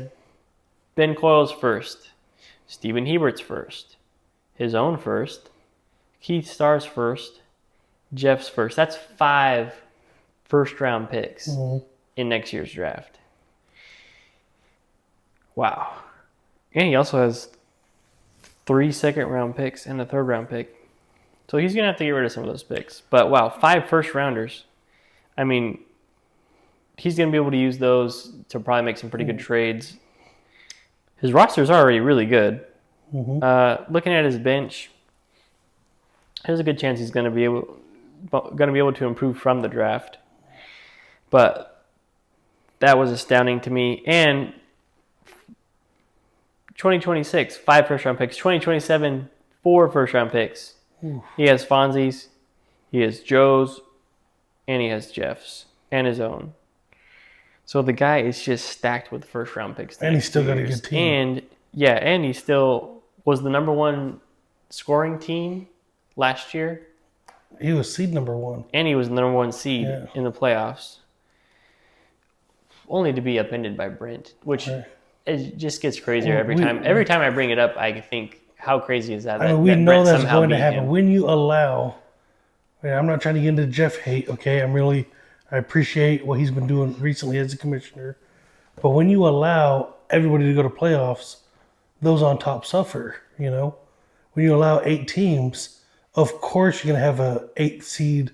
Ben Coyle's first, Stephen Hebert's first, his own first, Keith Starr's first, Jeff's first. That's 5 first round picks in next year's draft. Wow. And he also has 3 second round picks and a 3rd round pick. So he's going to have to get rid of some of those picks. But wow, 5 first rounders. I mean, he's going to be able to use those to probably make some pretty good trades. His roster is already really good. Looking at his bench, there's a good chance he's going to be able to improve from the draft. But that was astounding to me. And 2026, 5 first-round picks. 2027, 4 first-round picks. He has Fonzie's, he has Joe's, and he has Jeff's, and his own. So the guy is just stacked with first-round picks. And he's still got a good team. And he still was the number 1 scoring team last year. He was seed number 1. And he was the number 1 seed in the playoffs. Only to be upended by Brent, which it just gets crazier every time. Every time I bring it up, I think, how crazy is that? We know Brent that's somehow going to beat happen. him. When you allow, I'm not trying to get into Jeff hate, okay? I appreciate what he's been doing recently as a commissioner. But when you allow everybody to go to playoffs, those on top suffer, When you allow 8 teams, of course you're going to have a 8th seed,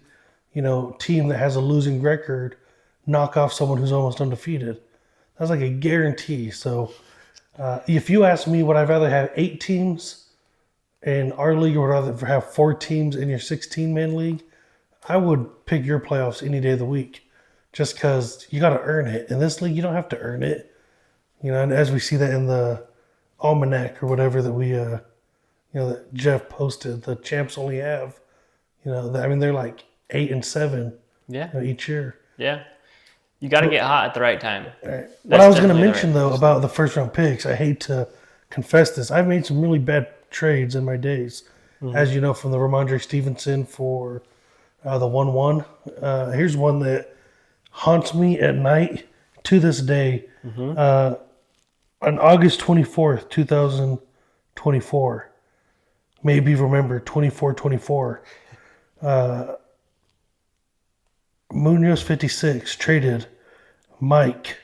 team that has a losing record knock off someone who's almost undefeated. That's like a guarantee. So if you ask me, would I rather have 8 teams in our league or would I rather have 4 teams in your 16-man league? I would pick your playoffs any day of the week just because you got to earn it. In this league, you don't have to earn it. And as we see that in the almanac or whatever that we, that Jeff posted, the champs only have, they're like 8 and 7 each year. Yeah. You got to get hot at the right time. Right. What I was going to mention, though, about the first-round picks, I hate to confess this. I've made some really bad trades in my days. as you know, from the Ramondre Stevenson for the 1-1. Here's one that haunts me at night to this day. On August 24th, 2024, maybe remember 24-24, Munoz 56 traded Mike.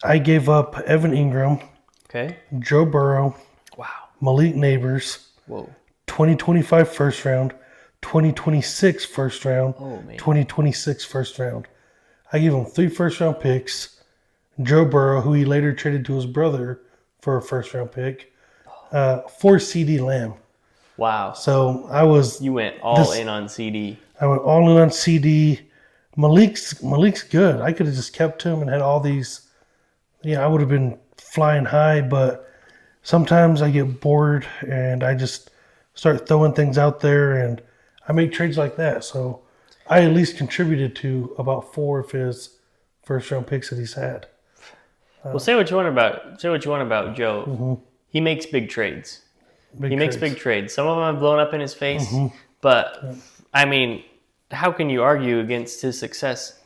I gave up Evan Ingram, Okay. Joe Burrow, Wow. Malik Neighbors, Whoa. 2025 first round, 2026 first round, Oh, man. 2026 first round. I gave him 3 first round picks. Joe Burrow, who he later traded to his brother for a first round pick, 4 CD Lamb. Wow. So I was You went all in on CD. I went all in on CD. Malik's good. I could have just kept him and had all these. Yeah, I would have been flying high, but sometimes I get bored and I just start throwing things out there, and I make trades like that. So I at least contributed to about 4 of his first round picks that he's had. Well, say what you want about Joe. He makes big trades. He makes big trades. Some of them have blown up in his face, but I mean, how can you argue against his success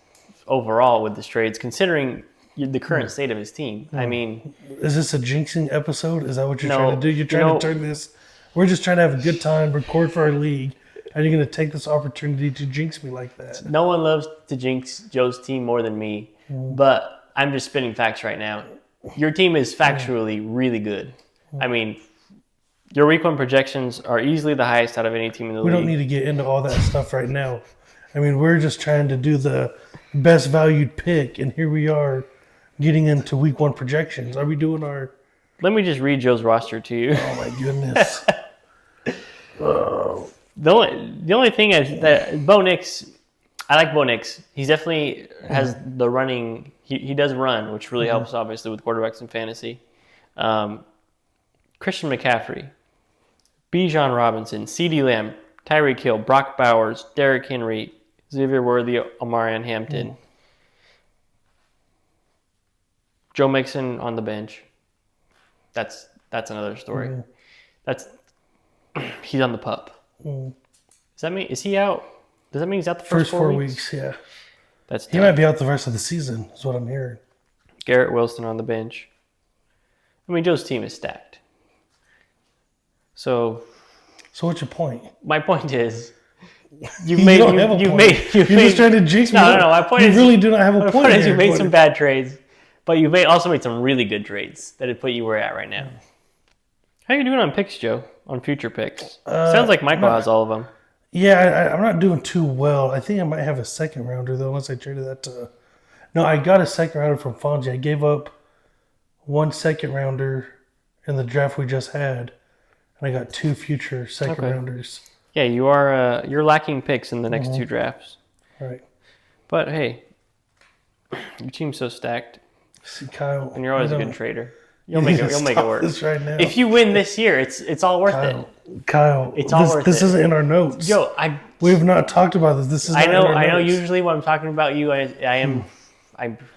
overall with his trades, considering the current state of his team? I mean, Is this a jinxing episode? Is that what you're No, trying to do? You're trying to turn this. We're just trying to have a good time, record for our league, and you're going to take this opportunity to jinx me like that. no one loves to jinx Joe's team more than me, but I'm just spitting facts right now. Your team is factually really good. I mean, your week 1 projections are easily the highest out of any team in the We league. don't need to get into all that stuff right now. I mean, we're just trying to do the best valued pick, and here we are getting into week 1 projections. Are we doing our... Let me just read Joe's roster to you. Oh, my goodness. The only thing is that Bo Nix, I like Bo Nix. He definitely has the running. He does run, which really helps, obviously, with quarterbacks in fantasy. Christian McCaffrey, Bijan Robinson, CeeDee Lamb, Tyreek Hill, Brock Bowers, Derrick Henry, Xavier Worthy, Omarion Hampton, Joe Mixon on the bench. That's another story. He's on the pup. Does that mean is he out? Does that mean he's out the first 4 weeks, yeah. That's He might be out the rest of the season, is what I'm hearing. Garrett Wilson on the bench. I mean, Joe's team is stacked. So So what's your point? my point is, you've You made don't have a you've point. made You're just trying to jinx me. No. My point you is really do not have a my point. point is you here, made buddy. some bad trades, but you also made some really good trades that have put you where you're at right now. How are you doing on picks, Joe? On future picks? Sounds like Michael has all of them. Yeah, I'm not doing too well. I think I might have a second rounder, though, unless I traded that to... No, I got a second rounder from Fonzie. I gave up 1 second rounder in the draft we just had, and I got 2 future second rounders. Yeah, you are. You're lacking picks in the next 2 drafts. All right. But hey, your team's so stacked, See, Kyle... and you're always a you good know, trader. you You'll make need it. to You'll make it stop work. this right now. If you win this year, it's all worth it. Kyle, It's all worth this it. isn't in our notes. Joe, We have not talked about this. This is I not know. in our I know. notes. Usually, when I'm talking about you, I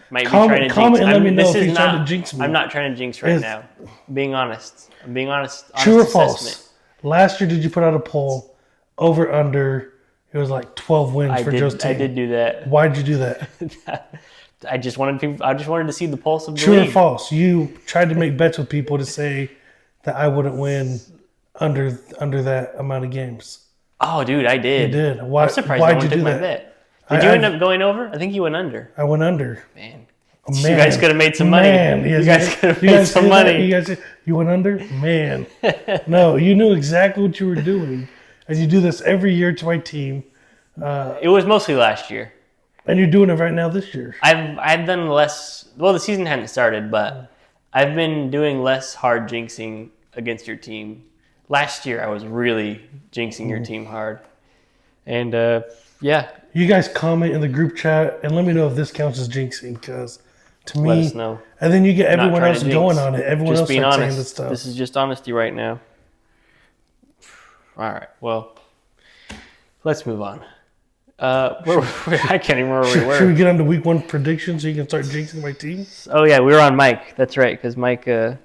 might be Comment- trying to comment jinx. and let me know this if is he's not, trying to jinx me. I'm not trying to jinx right Yes. now. I'm being honest. I'm being honest. True or honest false? assessment. Last year, did you put out a poll over under? It was like 12 wins for Joe's team. I did do that. Why'd you do that? I just wanted to see the pulse of the True or league. false? You tried to make bets with people to say that I wouldn't win under that amount of games. Oh, dude, I did. You did. Why? I'm surprised Why'd no one you took do my that? bet. Did you end up going over? I think you went under. I went under. Man. Man. You guys could have made some money. Man, You guys could have made some hear that? money. You went under? Man. No, you knew exactly what you were doing. And you do this every year to my team. It was mostly last year. And you're doing it right now this year. I've done less. Well, the season hadn't started, but I've been doing less hard jinxing against your team. Last year, I was really jinxing your team hard, and yeah, You guys comment in the group chat and let me know if this counts as jinxing, because to me, let us know. and then you get Not everyone trying else to jinx. going on it. Everyone Just else being starts saying honest. this stuff. This is just honesty right now. All right. Well, let's move on. I can't even remember where we Should we were. get on to week 1 predictions so you can start jinxing my team? Oh yeah, we were on Mike. That's right, because Mike had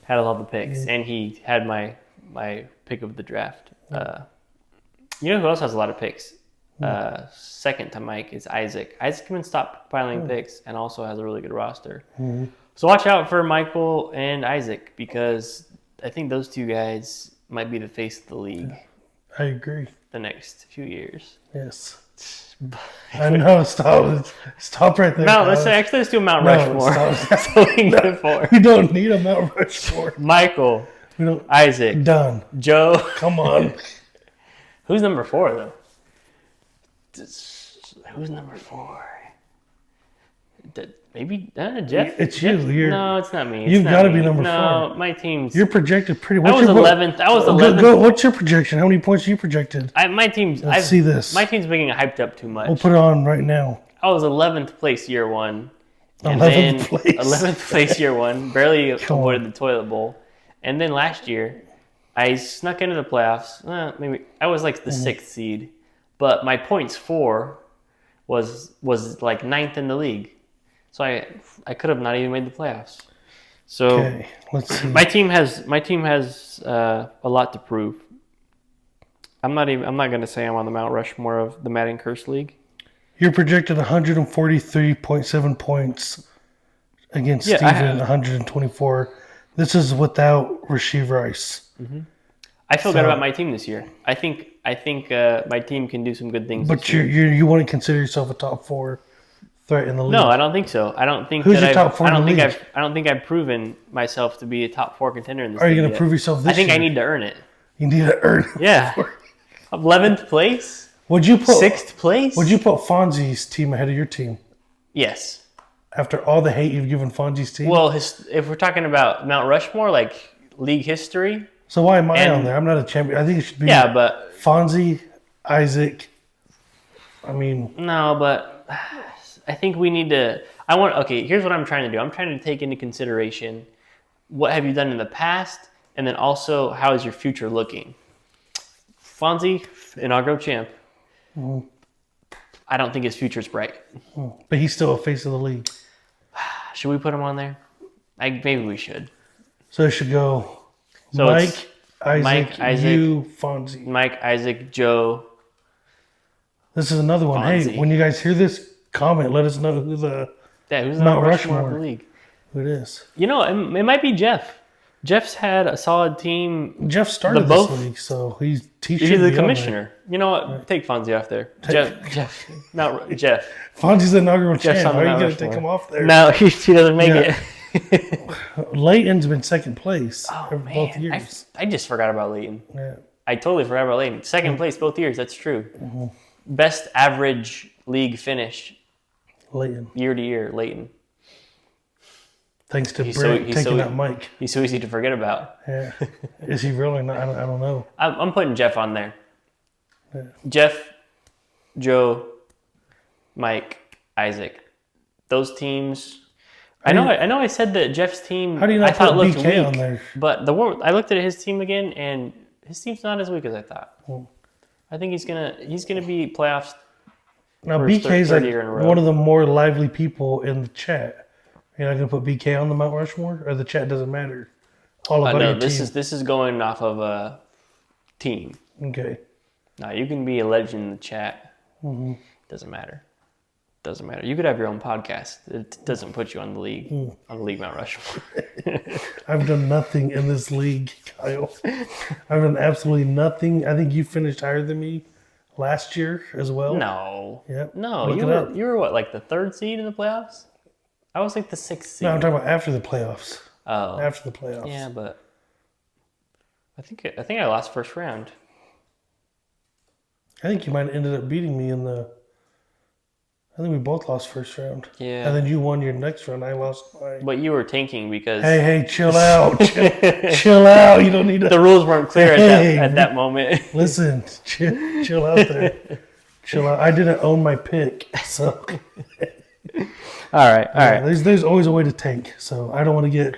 all the picks, and he had my pick of the draft. You know who else has a lot of picks? Second to Mike is Isaac. Isaac can stop piling picks and also has a really good roster. So watch out for Michael and Isaac because I think those two guys might be the face of the league I agree. the next few years. Yes. I know. Stop right there. No, guys. let's do Mount No, Rushmore. stop. So we can get four. We don't need a Mount Rushmore. Michael, We don't. Isaac, Done. Joe. Come on. Who's number 4 though? Who's number 4? Maybe Jeff. It's you. No, it's not me. You've got to be number 4. No, my team's. You're projected pretty. I was 11th. Go. What's your projection? How many points you projected? My team's. Let's see this. My team's being hyped up too much. We'll put it on right now. I was 11th place year one. And 11th then place. 11th place year one. Barely Come avoided on. the toilet bowl. And then last year, I snuck into the playoffs. Maybe I was like the 6th seed, but my points for was like 9th in the league. So I could have not even made the playoffs. So Okay, let's see. my team has a lot to prove. I'm not going to say I'm on the Mount Rushmore of the Madden Curse League. You're projected 143.7 points against Yeah, Steven, 124. This is without Rasheed Rice. I feel good about my team this year. I think my team can do some good things. But this year. you wouldn't consider yourself a top 4 threat in the league. No, I don't think so. I don't think Who's that your top 4 I in don't the think league? I don't think I've proven myself to be a top 4 contender in this. Are you league going to yet. prove yourself this I think year? I need to earn it. You need to earn. Yeah. 11th place, Would you put 6th place. Would you put Fonzie's team ahead of your team Yes. after all the hate you've given Fonzie's team? Well, if we're talking about Mount Rushmore, like league history, so why am I and- on there? I'm not a champion. I think it should be yeah, but Fonzie, Isaac. I mean, no, but I think we need to. Okay, here's what I'm trying to do. I'm trying to take into consideration what have you done in the past, and then also how is your future looking. Fonzie, inaugural champ. I don't think his future's bright. but he's still a face of the league. Should we put him on there? Maybe we should. So it should go So it's Mike, Isaac, you, Fonzie. Mike, Isaac, Joe. This is another one. Fonzie. Hey, when you guys hear this, comment. Let us know who's Who's the Mount Mount Rushmore of Rushmore. the league? who it is. You know, it might be Jeff. Jeff's had a solid team. Jeff started both- this league, so he's He's should the be on commissioner. You know what? Take Fonzie off there. Jeff. Jeff. there. Fonzie's the inaugural Jeff's champ. on the How are you Mount going to take Rushmore. him off there? No, he doesn't make Yeah. it. Leighton's been second place Oh, for man. both years. I just forgot about Leighton. Yeah. I totally forgot about Leighton. Second place both years. That's true. Best average league finish Leighton. year to year. Leighton. Thanks to He's Brett so- he's taking so- that mic. He's so easy to forget about. Yeah. Is he really not? I don't know. I'm putting Jeff on there. Yeah. Jeff, Joe, Mike, Isaac. Those teams. I know I said that Jeff's team. How do you I not thought put looked BK weak, on there? But I looked at his team again, and his team's not as weak as I thought. I think he's gonna be playoffs. Now for his BK's third like year in a row. one of the more lively people in the chat. You're not gonna put BK on the Mount Rushmore, or the chat doesn't matter. All about No, your this team. is going off of a team. Okay. Now you can be a legend in the chat. Mm-hmm. Doesn't matter. Doesn't matter. You could have your own podcast. It doesn't put you on the league Mount Rushmore. I've done nothing in this league, Kyle. I've done absolutely nothing. I think you finished higher than me last year as well. No. Yep. No, Look you it up. were what, like the 3rd seed in the playoffs? I was like the 6th seed. No, I'm talking about after the playoffs. Oh. After the playoffs. Yeah, but I think I lost first round. I think you might have ended up beating me in the. I think we both lost first round. Yeah. And then you won your next round. I lost mine. But you were tanking because Hey, chill out. chill out. You don't need to. the rules weren't clear Hey. at that moment. Listen, chill out there. Chill out. I didn't own my pick, so All right. there's always a way to tank. So I don't want to get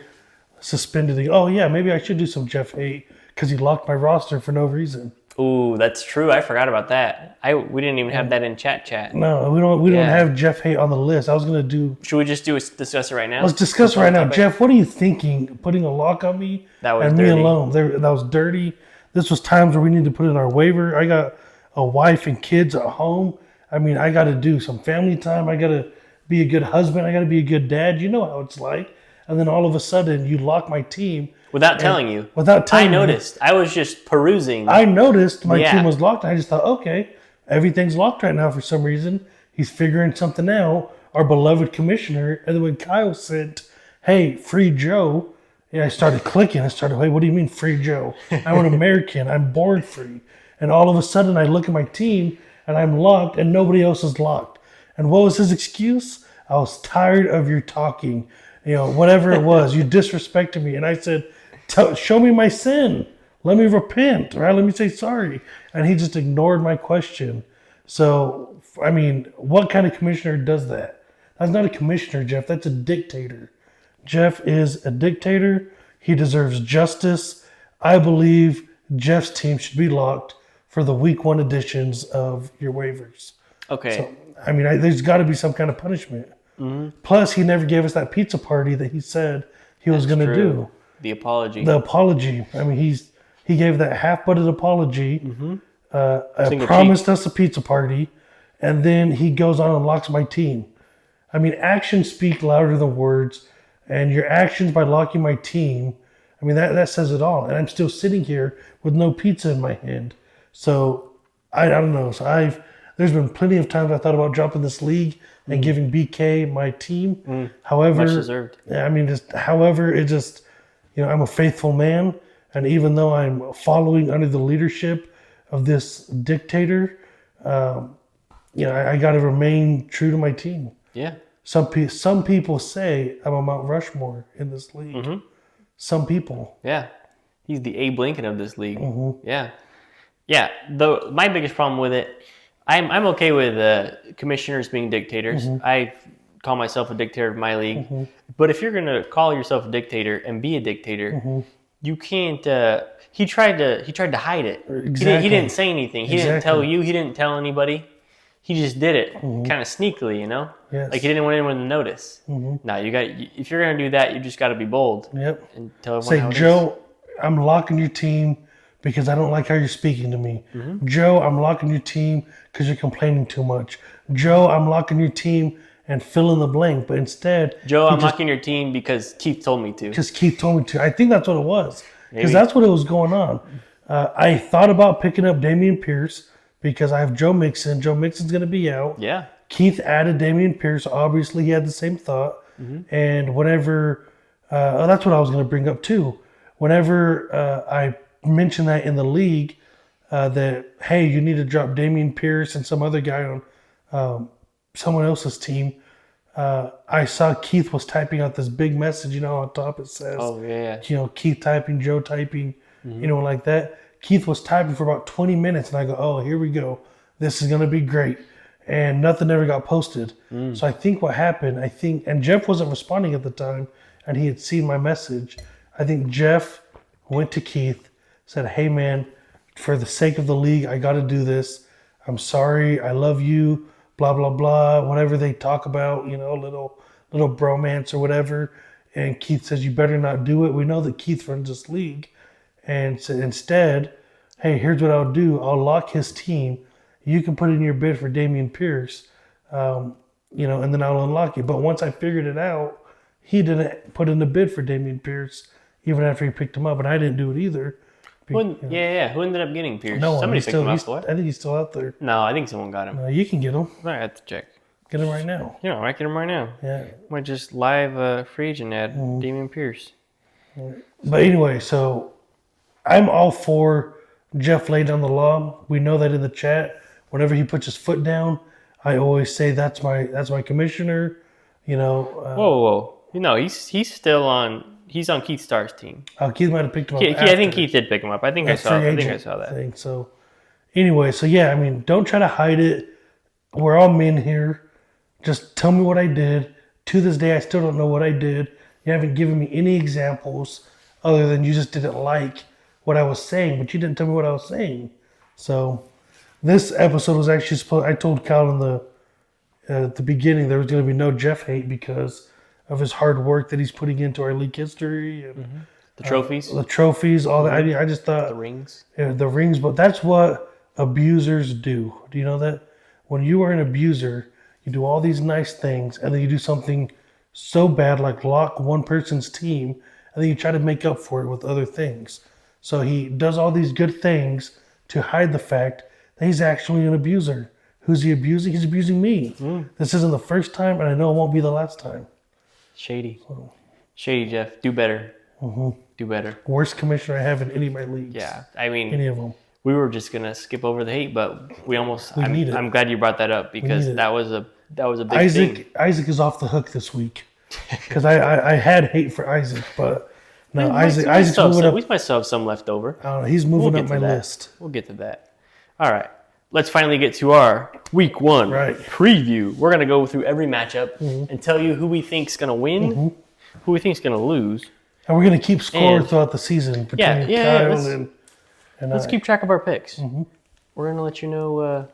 suspended. Oh yeah, maybe I should do some Jeff hate because he locked my roster for no reason. Ooh, that's true. I forgot about that. We didn't even have that in chat. No, we don't Yeah. have Jeff hate on the list. I was gonna do. Should we just discuss it right now? Let's discuss That's on right now, topic. Jeff. What are you thinking? Putting a lock on me That was and me dirty. alone. That was dirty. This was times where we need to put in our waiver. I got a wife and kids at home. I mean, I got to do some family time. I got to be a good husband. I got to be a good dad. You know how it's like. And then all of a sudden, you lock my team. Without telling you. Without telling me. I noticed. I was just perusing. I noticed my Yeah. team was locked. I just thought, okay, everything's locked right now for some reason. He's figuring something out. Our beloved commissioner. And then when Kyle sent, hey, free Joe, I started clicking. I started, hey, what do you mean free Joe? I'm an American. I'm born free. And all of a sudden, I look at my team and I'm locked and nobody else is locked. And what was his excuse? I was tired of your talking. Whatever it was, you disrespected me. And I said, show me my sin. Let me repent, right? Let me say sorry. And he just ignored my question. So, I mean, what kind of commissioner does that? That's not a commissioner, Jeff. That's a dictator. Jeff is a dictator. He deserves justice. I believe Jeff's team should be locked for the week 1 editions of your waivers. Okay. So, I mean, there's got to be some kind of punishment. Mm-hmm. Plus, he never gave us that pizza party that he said he was going to do. The apology. The apology. I mean, he gave that half-butted apology, Single promised us a pizza party, and then he goes on and locks my team. I mean, actions speak louder than words, and your actions by locking my team, I mean, that says it all. And I'm still sitting here with no pizza in my hand. So, I don't know. So there's been plenty of times I thought about dropping this league and giving BK my team. However, much deserved. I mean, I'm a faithful man. And even though I'm following under the leadership of this dictator, I got to remain true to my team. Yeah. Some people say I'm a Mount Rushmore in this league. Mm-hmm. Some people. Yeah. He's the Abe Lincoln of this league. Mm-hmm. Yeah. Yeah. My biggest problem with it, I'm okay with commissioners being dictators. Mm-hmm. I call myself a dictator of my league. Mm-hmm. But if you're going to call yourself a dictator and be a dictator, Mm-hmm. you can't. He tried to hide it. Exactly. He didn't say anything. He didn't tell Exactly. you. He didn't tell anybody. He just did it kind of sneakily, Yes. Like he didn't want anyone to notice. Mm-hmm. No, if you're going to do that, you just got to be bold Yep. and tell everyone Say, how it is. Joe, I'm locking your team because I don't like how you're speaking to me. Mm-hmm. Joe, I'm locking your team because you're complaining too much. Joe, I'm locking your team and fill in the blank. But instead, Joe, I'm locking your team because Keith told me to. because Keith told me to. I think that's what it was. Because Maybe. that's what it was going on. I thought about picking up Damian Pierce because I have Joe Mixon. Joe Mixon's going to be out. Yeah. Keith added Damian Pierce. Obviously, he had the same thought. Mm-hmm. And whenever, that's what I was going to bring up too. Whenever I mentioned that in the league, that, hey, you need to drop Damian Pierce and some other guy on someone else's team, I saw Keith was typing out this big message, on top it says, Oh, yeah. Keith typing, Joe typing, like that. Keith was typing for about 20 minutes, and I go, oh, here we go. This is going to be great. And nothing ever got posted. So I think what happened, and Jeff wasn't responding at the time, and he had seen my message. I think Jeff went to Keith, said, hey, man, for the sake of the league, I got to do this. I'm sorry. I love you. Blah, blah, blah. Whatever they talk about, little bromance or whatever. And Keith says, you better not do it. We know that Keith runs this league. And said, instead, hey, here's what I'll do. I'll lock his team. You can put in your bid for Damian Pierce, and then I'll unlock it. But once I figured it out, he didn't put in the bid for Damian Pierce, even after he picked him up. And I didn't do it either. Who ended up getting Pierce? No one. Somebody picked him up. What? I think he's still out there. No, I think someone got him. You can get him. I have to check. Get him right now. I might get him right now. Yeah. Might just live free agent ad, Damian Pierce. But anyway, so I'm all for Jeff laying down the law. We know that in the chat. Whenever he puts his foot down, I always say that's my commissioner. Whoa. He's still on. He's on Keith Starr's team. Keith might have picked him up. I think Keith did pick him up. I think I saw that. Thing. So anyway, don't try to hide it. We're all men here. Just tell me what I did. To this day, I still don't know what I did. You haven't given me any examples other than you just didn't like what I was saying, but you didn't tell me what I was saying. So this episode was actually supposed. I told Kyle in at the beginning there was going to be no Jeff hate because of his hard work that he's putting into our league history and The trophies, the trophies, all that. I mean, I just the thought rings. the rings, but that's what abusers do. Do you know that? When you are an abuser, you do all these nice things, and then you do something so bad, like lock one person's team, and then you try to make up for it with other things. So he does all these good things to hide the fact that he's actually an abuser. Who's he abusing? He's abusing me. This isn't the first time, and I know it won't be the last time. Shady. Shady, Jeff. Do better. Do better. Worst commissioner I have in any of my leagues. Yeah. I mean, Any of them. we were just going to skip over the hate, but we almost, need it. I'm glad you brought that up because need it. that was a big thing. Isaac is off the hook this week. Because I had hate for Isaac, but no, Isaac's moving up. We might still have some left over. I don't know, he's moving up my that. list. We'll get to that. All right. Let's finally get to our week 1 preview. We're going to go through every matchup and tell you who we think's going to win, who we think's going to lose. And we're going to keep score throughout the season between Kyle and let's keep track of our picks. We're going to let you know.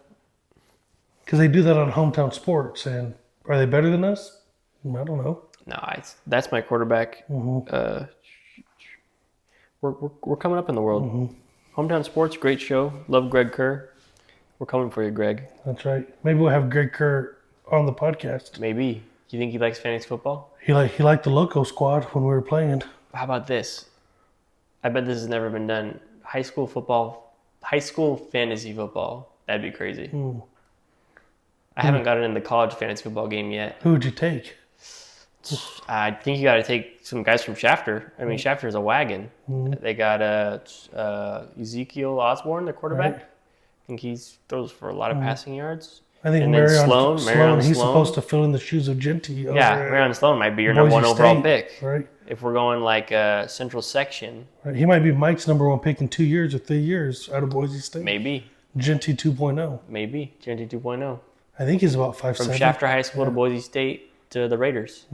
Because they do that on Hometown Sports. And are they better than us? I don't know. No, that's my quarterback. We're coming up in the world. Hometown Sports, great show. Love Greg Kerr. We're coming for you, Greg. That's right. Maybe we'll have Greg Kerr on the podcast. Maybe. Do you think he likes fantasy football? He liked the Loco Squad when we were playing. How about this? I bet this has never been done. High school fantasy football. That'd be crazy. I haven't gotten in the college fantasy football game yet. Who would you take? I think you got to take some guys from Shafter. I mean, Shafter's a wagon. They got Ezekiel Osborne, the quarterback. Right. I think he throws for a lot of passing yards. I think And then Marion Sloan, he's Sloan. supposed to fill in the shoes of Genty. Yeah, Marion Sloan might be your number 1 Boise overall State, pick. Right. If we're going like central section, Right. He might be Mike's number 1 pick in 2 years or 3 years out of Boise State. maybe, Genty 2.0. Genty 2.0. I think he's about From 5'7". Shafter High School to Boise State to the Raiders.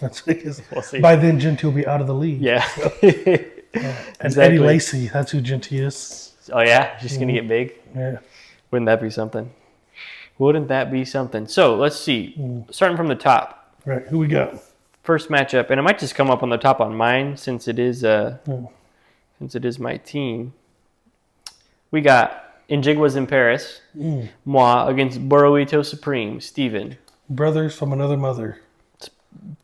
That's because We'll see. by then Genty will be out of the league. Yeah. And exactly. Eddie Lacy, that's who Genty is. Oh, yeah? She's going to get big? Yeah. Wouldn't that be something? Wouldn't that be something? So, let's see. Starting from the top. Right. Who we got? First matchup, and it might just come up on the top on mine since it is my team. We got Njigwas in Paris. Moi against Burrowito Supreme. Steven. Brothers from another mother.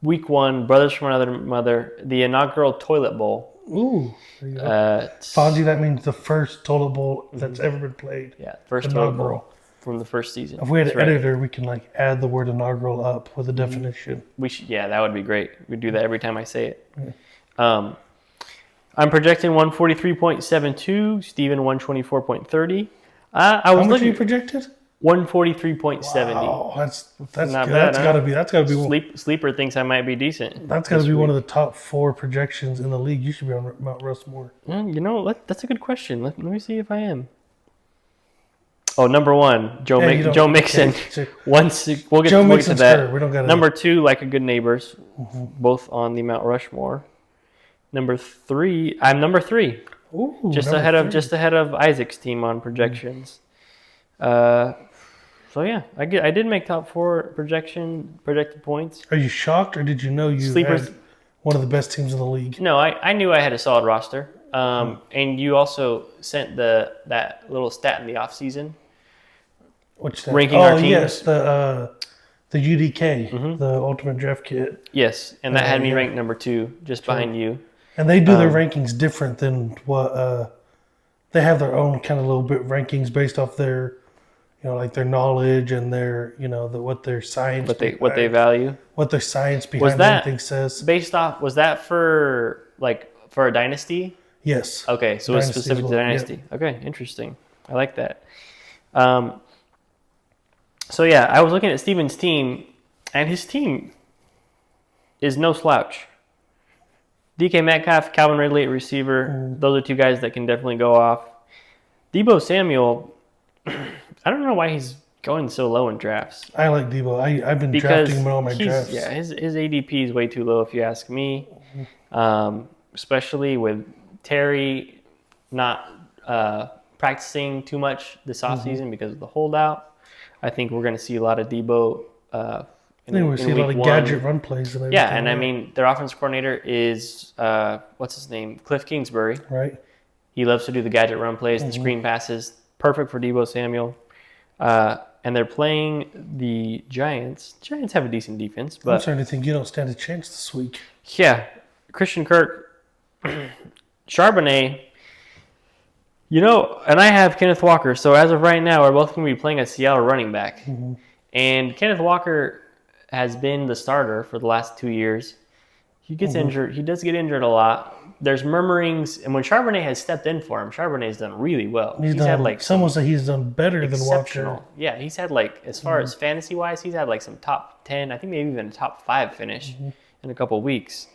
Week 1, Brothers from Another Mother. The inaugural Toilet Bowl. Ooh. There you go. It's- Fonzie, that means the first toilet bowl that's ever been played. Yeah, first toilet Inaugural. bowl from the first season. If we had That's an right. editor, we can like add the word inaugural up with a definition. We should, yeah, that would be great. We do that every time I say it. I'm projecting 143.72. Steven 124.30. I How was much are you looking projected? 143.70. Oh, that's Not good. bad, That's huh? gotta be one. Sleeper thinks I might be decent. That's gotta be one of the top 4 projections in the league. You should be on Mount Rushmore. You know, that's a good question. Let me see if I am. Oh, number 1, Joe Mixon. Okay. We'll get Joe to Mixon's that. hurt. We don't gotta. Number 2, Like a Good Neighbors, both on the Mount Rushmore. Number 3, I'm number 3, Ooh, just number ahead of Isaac's team on projections. So yeah, I did make top 4 projected points. Are you shocked, or did you know you Sleepers. had one of the best teams in the league? No, I knew I had a solid roster. And you also sent that little stat in the off season. Which that? Ranking our teams. Yes, the UDK, the Ultimate Draft Kit, Yes, and that had me yeah. ranked number 2, just behind you. and they do their rankings different than what they have their own kind of little bit rankings based off their, like their knowledge and their, what their science, What they value. what their science behind that- everything says. Was that for a dynasty? Yes. Okay, so it's Dynasty specific as to well, Dynasty. Okay, interesting. I like that. So yeah, I was looking at Steven's team, and his team is no slouch. DK Metcalf, Calvin Ridley at receiver. Those are 2 guys that can definitely go off. Debo Samuel, I don't know why he's going so low in drafts. I like Debo. I've been Because drafting him in all my drafts. yeah, his ADP is way too low if you ask me. Especially with Terry not practicing too much this offseason because of the holdout. I think we're going to see a lot of Debo Then we see a lot of week gadget 1. run plays and everything. Yeah, and I mean, their offense coordinator is, what's his name? Cliff Kingsbury. right? He loves to do the gadget run plays, the screen passes. Perfect for Deebo Samuel. And they're playing the Giants. Giants have a decent defense, I'm but starting to think you don't stand a chance this week. yeah, Christian Kirk, Charbonnet, and I have Kenneth Walker. So as of right now, we're both going to be playing a Seattle running back. And Kenneth Walker has been the starter for the last 2 years. He gets injured. He does get injured a lot. There's murmurings, and when Charbonnet has stepped in for him, Charbonnet's done really well. He's had done, someone said he's done better than exceptional. Walker. Yeah, he's had as far as fantasy wise, he's had some top 10, I think maybe even a top 5 finish in a couple weeks.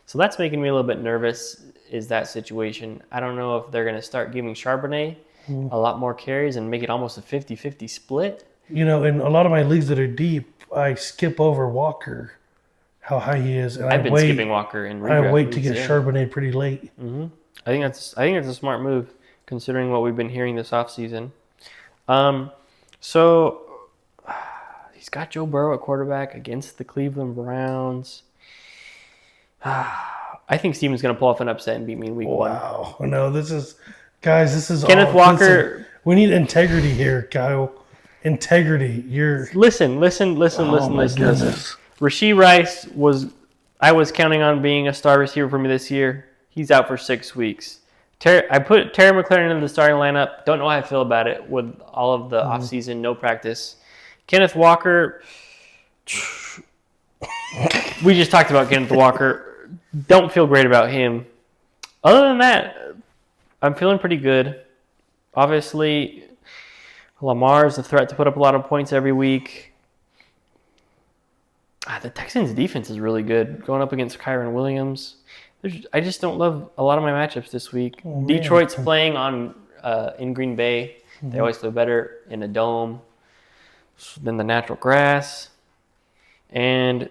So that's making me a little bit nervous. Is that situation? I don't know if they're going to start giving Charbonnet a lot more carries and make it almost a 50-50 split. In a lot of my leagues that are deep, I skip over Walker, how high he is, and I've been skipping Walker in redraft I wait to leagues, get Charbonnet pretty late. I think that's a smart move considering what we've been hearing this offseason. So he's got Joe Burrow at quarterback against the Cleveland Browns. I think Steven's going to pull off an upset and beat me in week 1. Wow. No, this is Kenneth Walker. Listen, we need integrity here, Kyle. Integrity. Listen. Goodness. Rashee Rice I was counting on being a star receiver for me this year. He's out for 6 weeks. I put Terry McLaurin in the starting lineup. Don't know how I feel about it with all of the offseason, no practice. Kenneth Walker, we just talked about Kenneth Walker. Don't feel great about him. Other than that, I'm feeling pretty good. Obviously, Lamar's a threat to put up a lot of points every week. The Texans' defense is really good. Going up against Kyron Williams. I just don't love a lot of my matchups this week. Detroit's playing in Green Bay. They always play better in a dome than the natural grass. And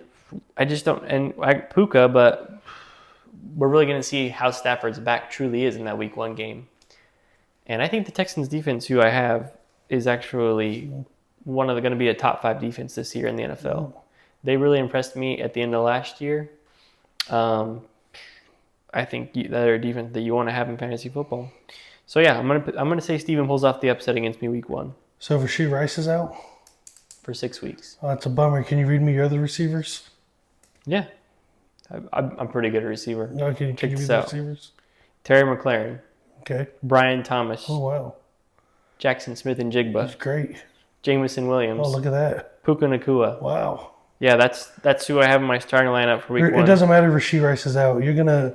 I just don't. And Puka, but we're really going to see how Stafford's back truly is in that week 1 game. And I think the Texans' defense, who I have, is actually going to be a top 5 defense this year in the NFL. They really impressed me at the end of last year. I think they're a defense that you want to have in fantasy football. So yeah, I'm gonna say Steven pulls off the upset against me week 1 So Rashee Rice is out for 6 weeks. Oh, that's a bummer. Can you read me your other receivers? Yeah, I'm pretty good at receiver. No, can you read the receivers? Terry McLaurin, Okay. Brian Thomas, Oh wow, Jackson Smith and Jigba, that's great. Jameson Williams, Oh, look at that. Puka Nacua. Wow. Yeah, that's who I have in my starting lineup for week 1. It doesn't matter if Rashee Rice is out. You're gonna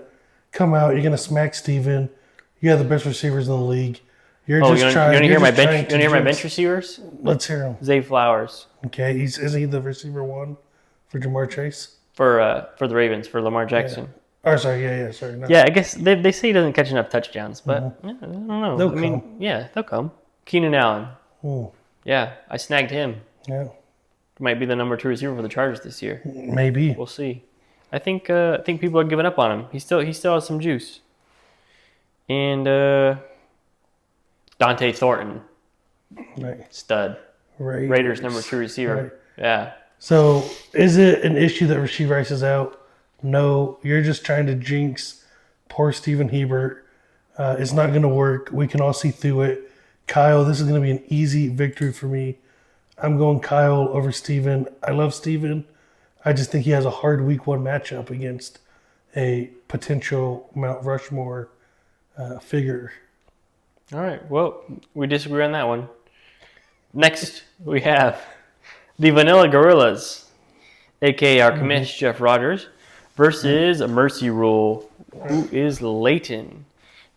come out. You're gonna smack Steven. You have the best receivers in the league. You're just trying. You want to hear my bench? trying You want to hear my bench receivers? Let's hear him. Zay Flowers Okay, isn't he the receiver 1 for Jamar Chase? for the Ravens for Lamar Jackson. Oh, sorry. Yeah. Sorry. No. Yeah, I guess they say he doesn't catch enough touchdowns, but I don't know. They'll come. Yeah, they'll come. Keenan Allen. Ooh, Yeah, I snagged him. yeah. Might be the number 2 receiver for the Chargers this year. Maybe. We'll see. I think people are giving up on him. He still has some juice. And Dante Thornton, Right. stud. Raiders number 2 receiver. Right. Yeah. So, is it an issue that Rashee Rice is out? No, you're just trying to jinx poor Steven Hebert. It's not going to work. We can all see through it. Kyle, this is going to be an easy victory for me. I'm going Kyle over Steven. I love Steven. I just think he has a hard week 1 matchup against a potential Mount Rushmore figure. All right. Well, we disagree on that one. Next, we have the Vanilla Gorillas, a.k.a. our commish, Jeff Rogers, versus Mercy Rule, who is Leighton.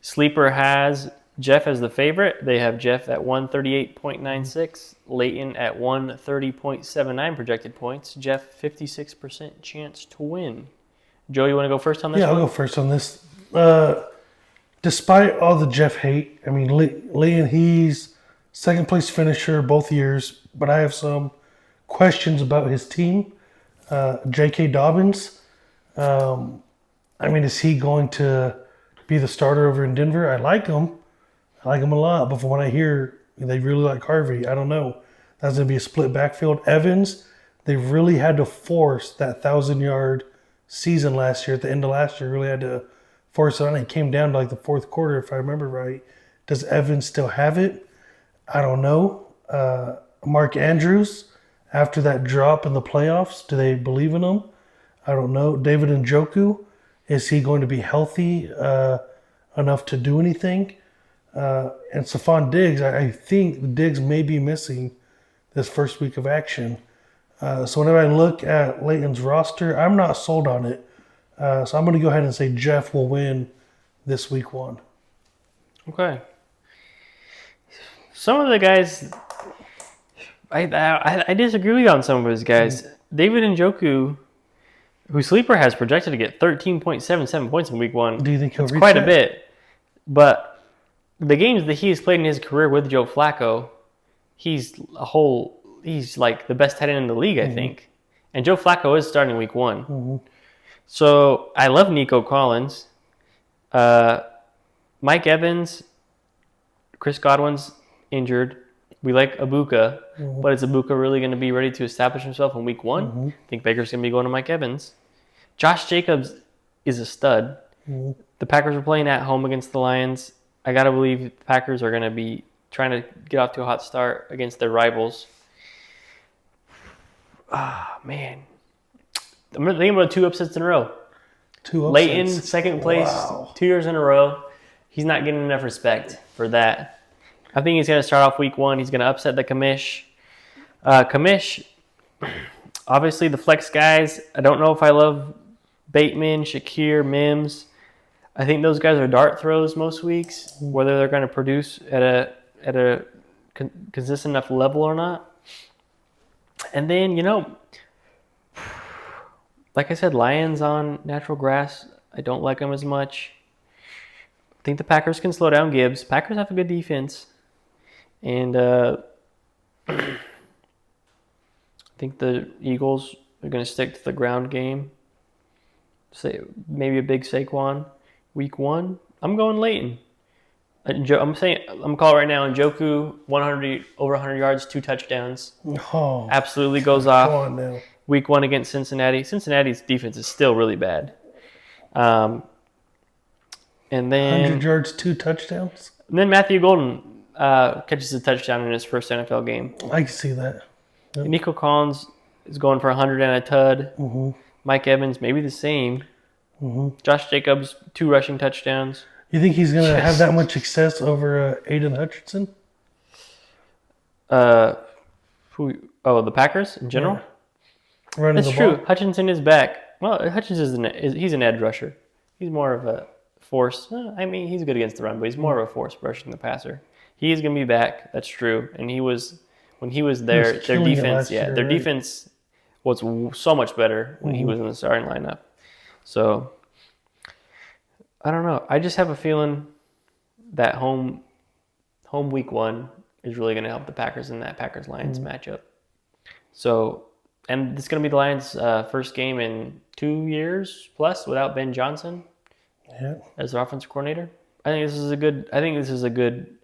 Sleeper has Jeff as the favorite. They have Jeff at 138.96, Leighton at 130.79 projected points. Jeff, 56% chance to win. Joe, you want to go first on this one? Yeah, I'll go first on this. Despite all the Jeff hate, I mean, Leighton, he's second place finisher both years, but I have some questions about his team. J.K. Dobbins, I mean, is he going to be the starter over in Denver? I like him a lot, but from what I hear, they really like Harvey. I don't know. That's going to be a split backfield. Evans, they really had to force that 1,000-yard season last year. At the end of last year, really had to force it on. It came down to like the fourth quarter, if I remember right. Does Evans still have it? I don't know. Mark Andrews, after that drop in the playoffs, do they believe in him? I don't know. David Njoku, is he going to be healthy enough to do anything? And Stephon Diggs, I think Diggs may be missing this first week of action. So whenever I look at Layton's roster, I'm not sold on it. So I'm going to go ahead and say Jeff will win this week 1. Okay. Some of the guys, I disagree with you on some of his guys. David Njoku, who Sleeper has projected to get 13.77 points in week 1. Do you think he'll It's reach quite that? a bit. But the games that he has played in his career with Joe Flacco, he's like the best tight end in the league, I think. And Joe Flacco is starting week 1. So I love Nico Collins. Mike Evans, Chris Godwin's injured. We like Ibuka, but is Ibuka really going to be ready to establish himself in week 1? I think Baker's going to be going to Mike Evans. Josh Jacobs is a stud. The Packers are playing at home against the Lions. I got to believe the Packers are going to be trying to get off to a hot start against their rivals. Ah, man. I'm thinking about 2 upsets in a row. 2 upsets. Leighton, second place, Wow. 2 years in a row. He's not getting enough respect for that. I think he's going to start off week 1. He's going to upset the Kamish. Kamish, obviously the flex guys. I don't know if I love Bateman, Shakir, Mims. I think those guys are dart throws most weeks, whether they're going to produce at a consistent enough level or not. And then, like I said, Lions on natural grass. I don't like them as much. I think the Packers can slow down Gibbs. Packers have a good defense. And I think the Eagles are going to stick to the ground game. Say maybe a big Saquon. Week 1, I'm going Leighton. I'm calling right now. Njoku, over 100 yards, 2 touchdowns. Oh, Absolutely goes go off. on now. Week 1 against Cincinnati. Cincinnati's defense is still really bad. And 100 yards, 2 touchdowns. then Matthew Golden catches a touchdown in his first NFL game. I can see that. Yep. Nico Collins is going for 100 and a tud. Mike Evans, maybe the same. Josh Jacobs, 2 rushing touchdowns. You think he's going to have that much success over Aiden Hutchinson? The Packers in general? Yeah. Running That's the true. ball? Hutchinson is back. Well, Hutchinson he's an edge rusher. He's more of a force. He's good against the run, but he's more of a force rushing the passer. He is going to be back. That's true. And when he was there, their killing it defense, last year, their right? defense was so much better when he was in the starting lineup. So, I don't know. I just have a feeling that home week 1 is really going to help the Packers in that Packers-Lions matchup. So, and it's going to be the Lions' first game in 2 years plus without Ben Johnson as their offensive coordinator. I think this is a good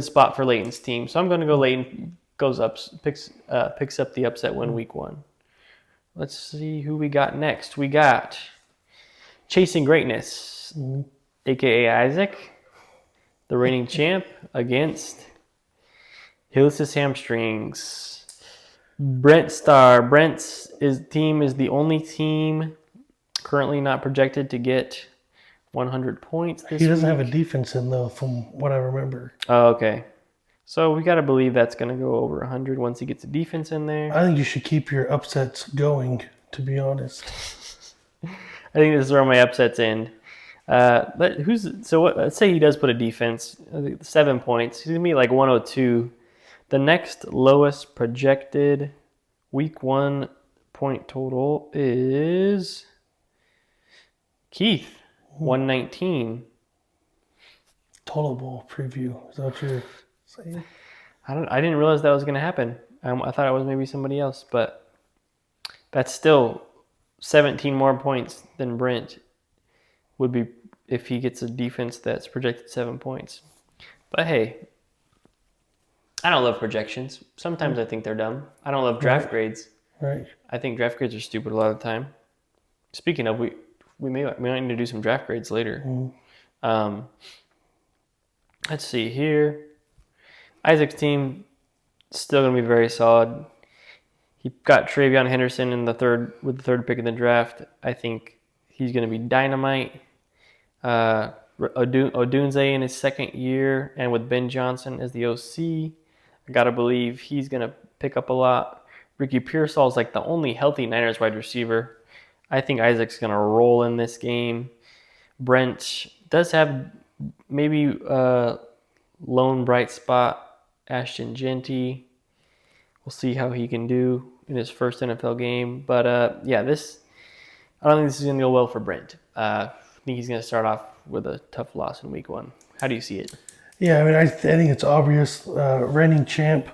spot for Leighton's team. So I'm going to go Leighton picks up the upset win week 1. Let's see who we got next. We got Chasing Greatness, a.k.a. Isaac, the reigning champ, against Hillis' Hamstrings. Brent Starr. Brent's team is the only team currently not projected to get 100 points this week. He doesn't have a defense in, though, from what I remember. Oh, okay. So we got to believe that's going to go over 100 once he gets a defense in there. I think you should keep your upsets going, to be honest. I think this is where my upsets end. Let's say he does put a defense, 7 points. He's going to be like 102. The next lowest projected week 1 point total is Keith, 119. Total Bowl preview. Is that what you're saying? I didn't realize that was going to happen. I thought it was maybe somebody else, but that's still 17 more points than Brent would be if he gets a defense that's projected 7 points. But hey, I don't love projections. Sometimes I think they're dumb. I don't love draft grades. Right. I think draft grades are stupid a lot of the time. Speaking of, we might need to do some draft grades later. Let's see here. Isaac's team still gonna be very solid. He got Travion Henderson with the third pick in the draft. I think he's gonna be dynamite. Odunze in his second year, and with Ben Johnson as the OC, I gotta believe he's gonna pick up a lot. Ricky Pearsall is like the only healthy Niners wide receiver. I think Isaac's gonna roll in this game. Brent does have maybe a lone bright spot, Ashton Genty. We'll see how he can do in his first NFL game. But I don't think this is gonna go well for Brent. I think he's gonna start off with a tough loss in week 1. How do you see it? Yeah, I mean, I think it's obvious. Reigning champ,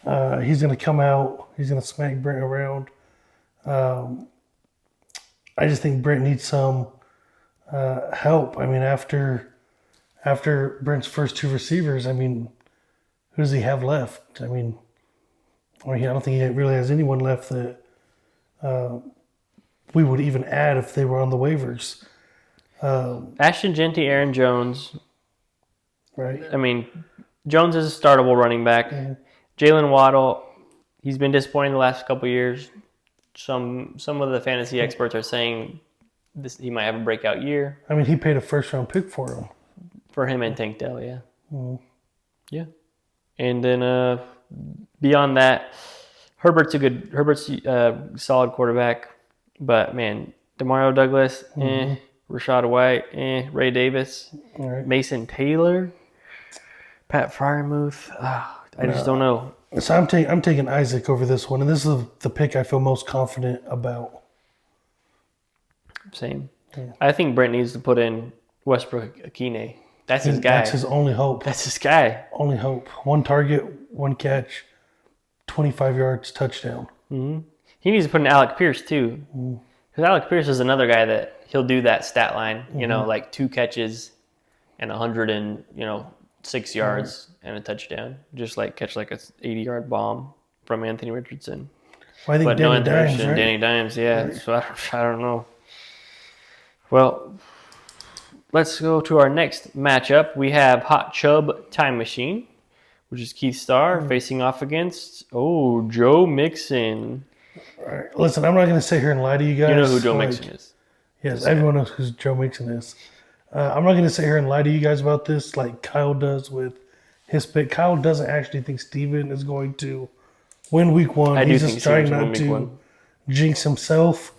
he's going to come out. He's going to smack Brent around. I just think Brent needs some help. I mean, after Brent's first 2 receivers, I mean, who does he have left? I don't think he really has anyone left that we would even add if they were on the waivers. Ashton Genty, Aaron Jones. Right. I mean, Jones is a startable running back. Yeah. Jalen Waddle, he's been disappointing the last couple of years. Some of the fantasy experts are saying he might have a breakout year. I mean, he paid a first-round pick for him. For him and Tank Dell, yeah. Mm-hmm. Yeah. And then beyond that, Herbert's a solid quarterback. But, man, Demario Douglas, Rashad White, Ray Davis, Right. Mason Taylor, Pat Freiermuth. I just don't know. So I'm taking Isaac over this one, and this is the pick I feel most confident about. Same. Yeah. I think Brent needs to put in Westbrook Akine. That's his guy. That's his only hope. That's his guy. Only hope. 1 target, 1 catch, 25 yards, touchdown. Mm-hmm. He needs to put in Alec Pierce too, because Alec Pierce is another guy that he'll do that stat line. You know, like 2 catches and 106 yards and a touchdown. Just like catch like a 80-yard bomb from Anthony Richardson. Well, I think But no Danny Dimes, interception, right? Danny Dimes, yeah. Right. So I don't know. Well, let's go to our next matchup. We have Hot Chub Time Machine, which is Keith Starr facing off against Joe Mixon. All right. Listen, I'm not going to sit here and lie to you guys. You know who Joe Mixon is. Yes, everyone knows who Joe Mixon is. I'm not going to sit here and lie to you guys about this like Kyle does with his pick. Kyle doesn't actually think Steven is going to win week 1. I do He's think just trying Steven's gonna not win week to jinx himself.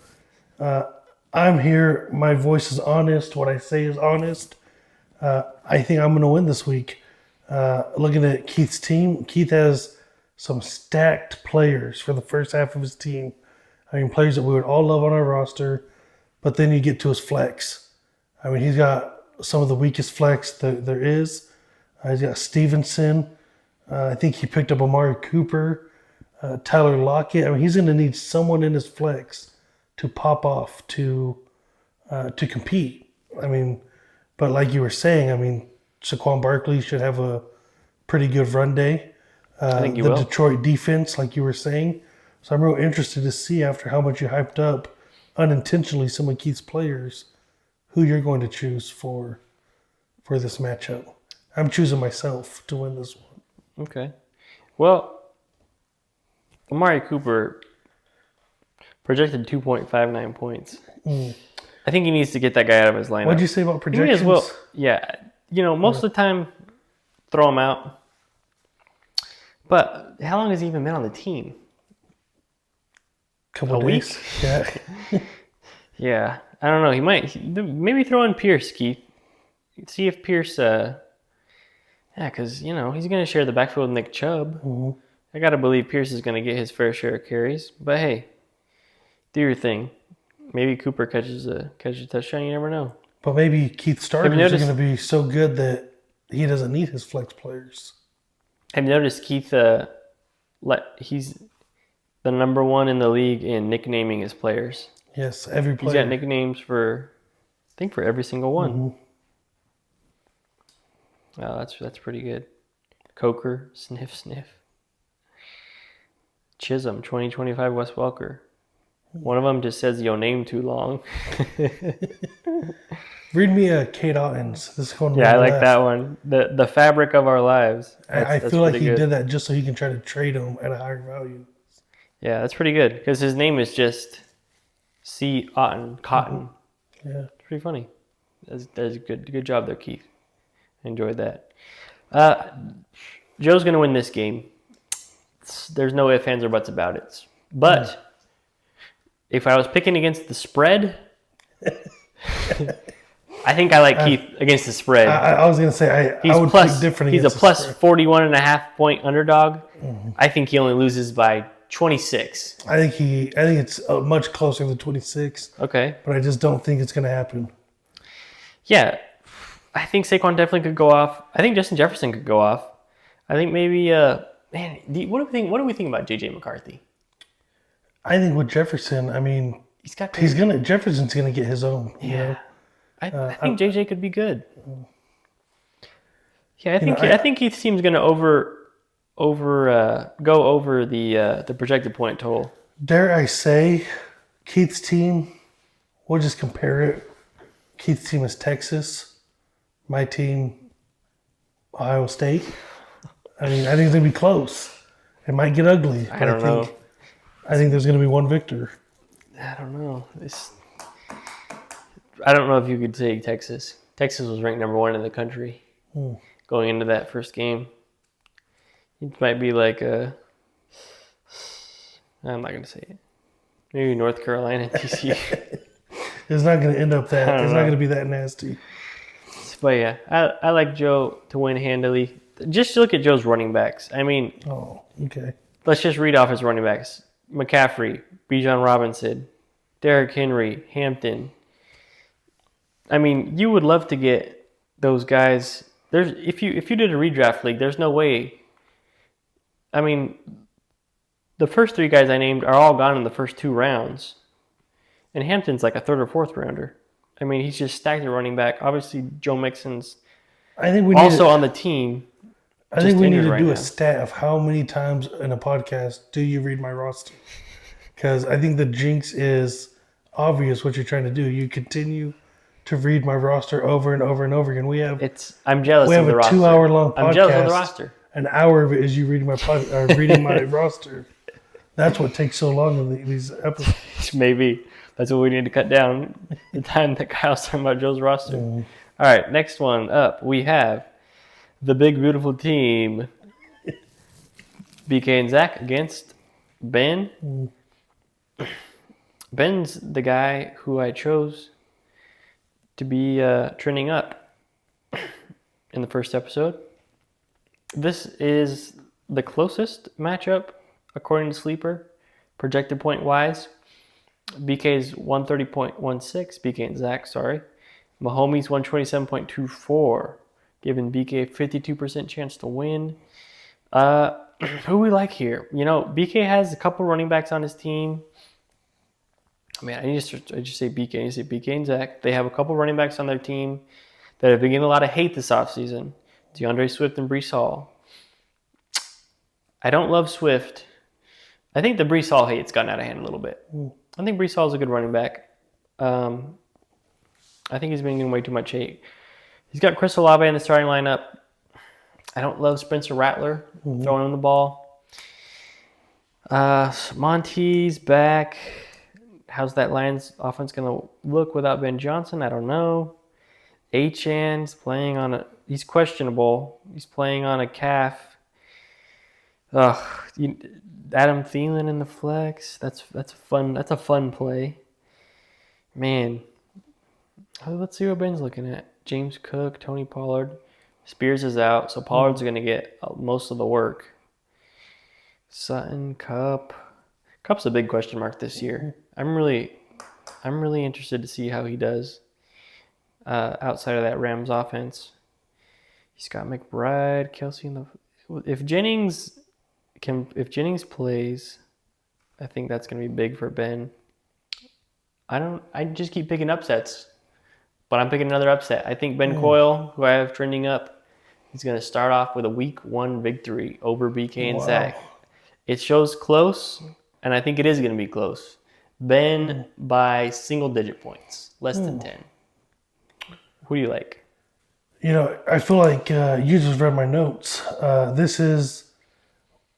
I'm here. My voice is honest. What I say is honest. I think I'm going to win this week. Looking at Keith's team, Keith has some stacked players for the first half of his team. I mean, players that we would all love on our roster. But then you get to his flex. I mean, he's got some of the weakest flex that there is. He's got Stevenson. I think he picked up Amari Cooper, Tyler Lockett. I mean, he's going to need someone in his flex to pop off to compete. I mean, but like you were saying, I mean, Saquon Barkley should have a pretty good run day. I think he the will. Detroit defense, like you were saying. So I'm real interested to see after how much you hyped up unintentionally some of Keith's players, who you're going to choose for this matchup. I'm choosing myself to win this one. Okay. Well, Amari Cooper projected 2.59 points. I think he needs to get that guy out of his lineup. What'd you say about He may projections? as well. Yeah. Most of the time, throw him out. But how long has he even been on the team? Couple a days. week? Yeah. Yeah. I don't know. He might. Maybe throw in Pierce, Keith. See if Pierce. Because, he's going to share the backfield with Nick Chubb. Mhm. I got to believe Pierce is going to get his fair share of carries. But hey, do your thing. Maybe Cooper catches a touchdown. You never know. But maybe Keith starters are noticed- going to be so good that he doesn't need his flex players. Have you noticed Keith? He's the number 1 in the league in nicknaming his players. Yes, every He's player. got nicknames for every single one. Mhm. Oh, that's pretty good. Coker, sniff, sniff. Chisholm, 2025 Wes Welker. One of them just says your name too long. Read me Kate Ottens. This is going to Yeah, I my like left. that one. The fabric of our lives. I That's feel like pretty he good. did that just so he can try to trade him at a higher value. Yeah, that's pretty good because his name is just C. Otten, Cotton. Yeah. It's pretty funny. That's good. Good job there, Keith. Enjoyed that. Joe's gonna win this game. There's no ifs, ands, or buts about it. But if I was picking against the spread, I think I like Keith against the spread. I was going to say, I would pick different He's a against the plus spread. 41.5 point underdog. I think he only loses by 26. I think it's much closer than 26, Okay. but I just don't think it's going to happen. Yeah. I think Saquon definitely could go off. I think Justin Jefferson could go off. I think maybe, what do we think about JJ McCarthy? I think with Jefferson, I mean, Jefferson's gonna get his own. You know? I think JJ could be good. Yeah, I think Keith's team's gonna go over the projected point total. Dare I say, Keith's team? We'll just compare it. Keith's team is Texas. My team, Ohio State. I mean, I think it's gonna be close. It might get ugly. I don't know. I think there's gonna be one victor. I don't know. I don't know if you could say Texas. Texas was ranked number 1 in the country going into that first game. It might be like I'm not going to say it. Maybe North Carolina, TCU. It's not going to end up that. It's not know. going to be that nasty. But yeah, I like Joe to win handily. Just look at Joe's running backs. I mean, Oh, okay. let's just read off his running backs. McCaffrey, Bijan Robinson, Derrick Henry, Hampton. I mean, you would love to get those guys. If you did a redraft league, there's no way. I mean, the first 3 guys I named are all gone in the first 2 rounds. And Hampton's like a 3rd or 4th rounder. I mean, he's just stacked at running back. Obviously, Joe Mixon's I think we also on the team. I think we need to right do now. a stat of how many times in a podcast do you read my roster? Because I think the jinx is obvious what you're trying to do. You continue to read my roster over and over and over again. I'm jealous We of have the a roster. 2-hour-long podcast. I'm jealous of the roster. An hour of it is you reading reading my roster. That's what takes so long in these episodes. Maybe that's what we need to cut down, the time that Kyle's talking about Joe's roster. All right, next one up, we have the big beautiful team, BK and Zach against Ben. Ben's the guy who I chose to be trending up in the first episode. This is the closest matchup according to Sleeper, projected point wise. BK's 130.16, BK and Zach, sorry. Mahomes 127.24, giving BK a 52% chance to win. Who we like here? You know, BK has a couple running backs on his team. Man, I just say BK. I need to say BK and Zach. They have a couple running backs on their team that have been getting a lot of hate this offseason. DeAndre Swift and Breece Hall. I don't love Swift. I think the Breece Hall hate's gotten out of hand a little bit. I think Breece Hall is a good running back. I think he's been getting way too much hate. He's got Chris Olave in the starting lineup. I don't love Spencer Rattler throwing him the ball. Monty's back. How's that Lions offense going to look without Ben Johnson? I don't know. Achan's playing on he's questionable. He's playing on a calf. Adam Thielen in the flex. That's a fun play. Man. Let's see what Ben's looking at. James Cook, Tony Pollard. Spears is out, so Pollard's going to get most of the work. Sutton, Kupp. Kupp's a big question mark this year. I'm really interested to see how he does outside of that Rams offense. He's got McBride, Kelsey in the. If Jennings plays, I think that's going to be big for Ben. I just keep picking upsets, but I'm picking another upset. I think Ben Coyle, who I have trending up, He's going to start off with a week 1 victory over BK and Wow. Zach. It shows close, and I think it is going to be close. Ben by single-digit points, less than 10. Who do you like? I feel like you just read my notes. This is,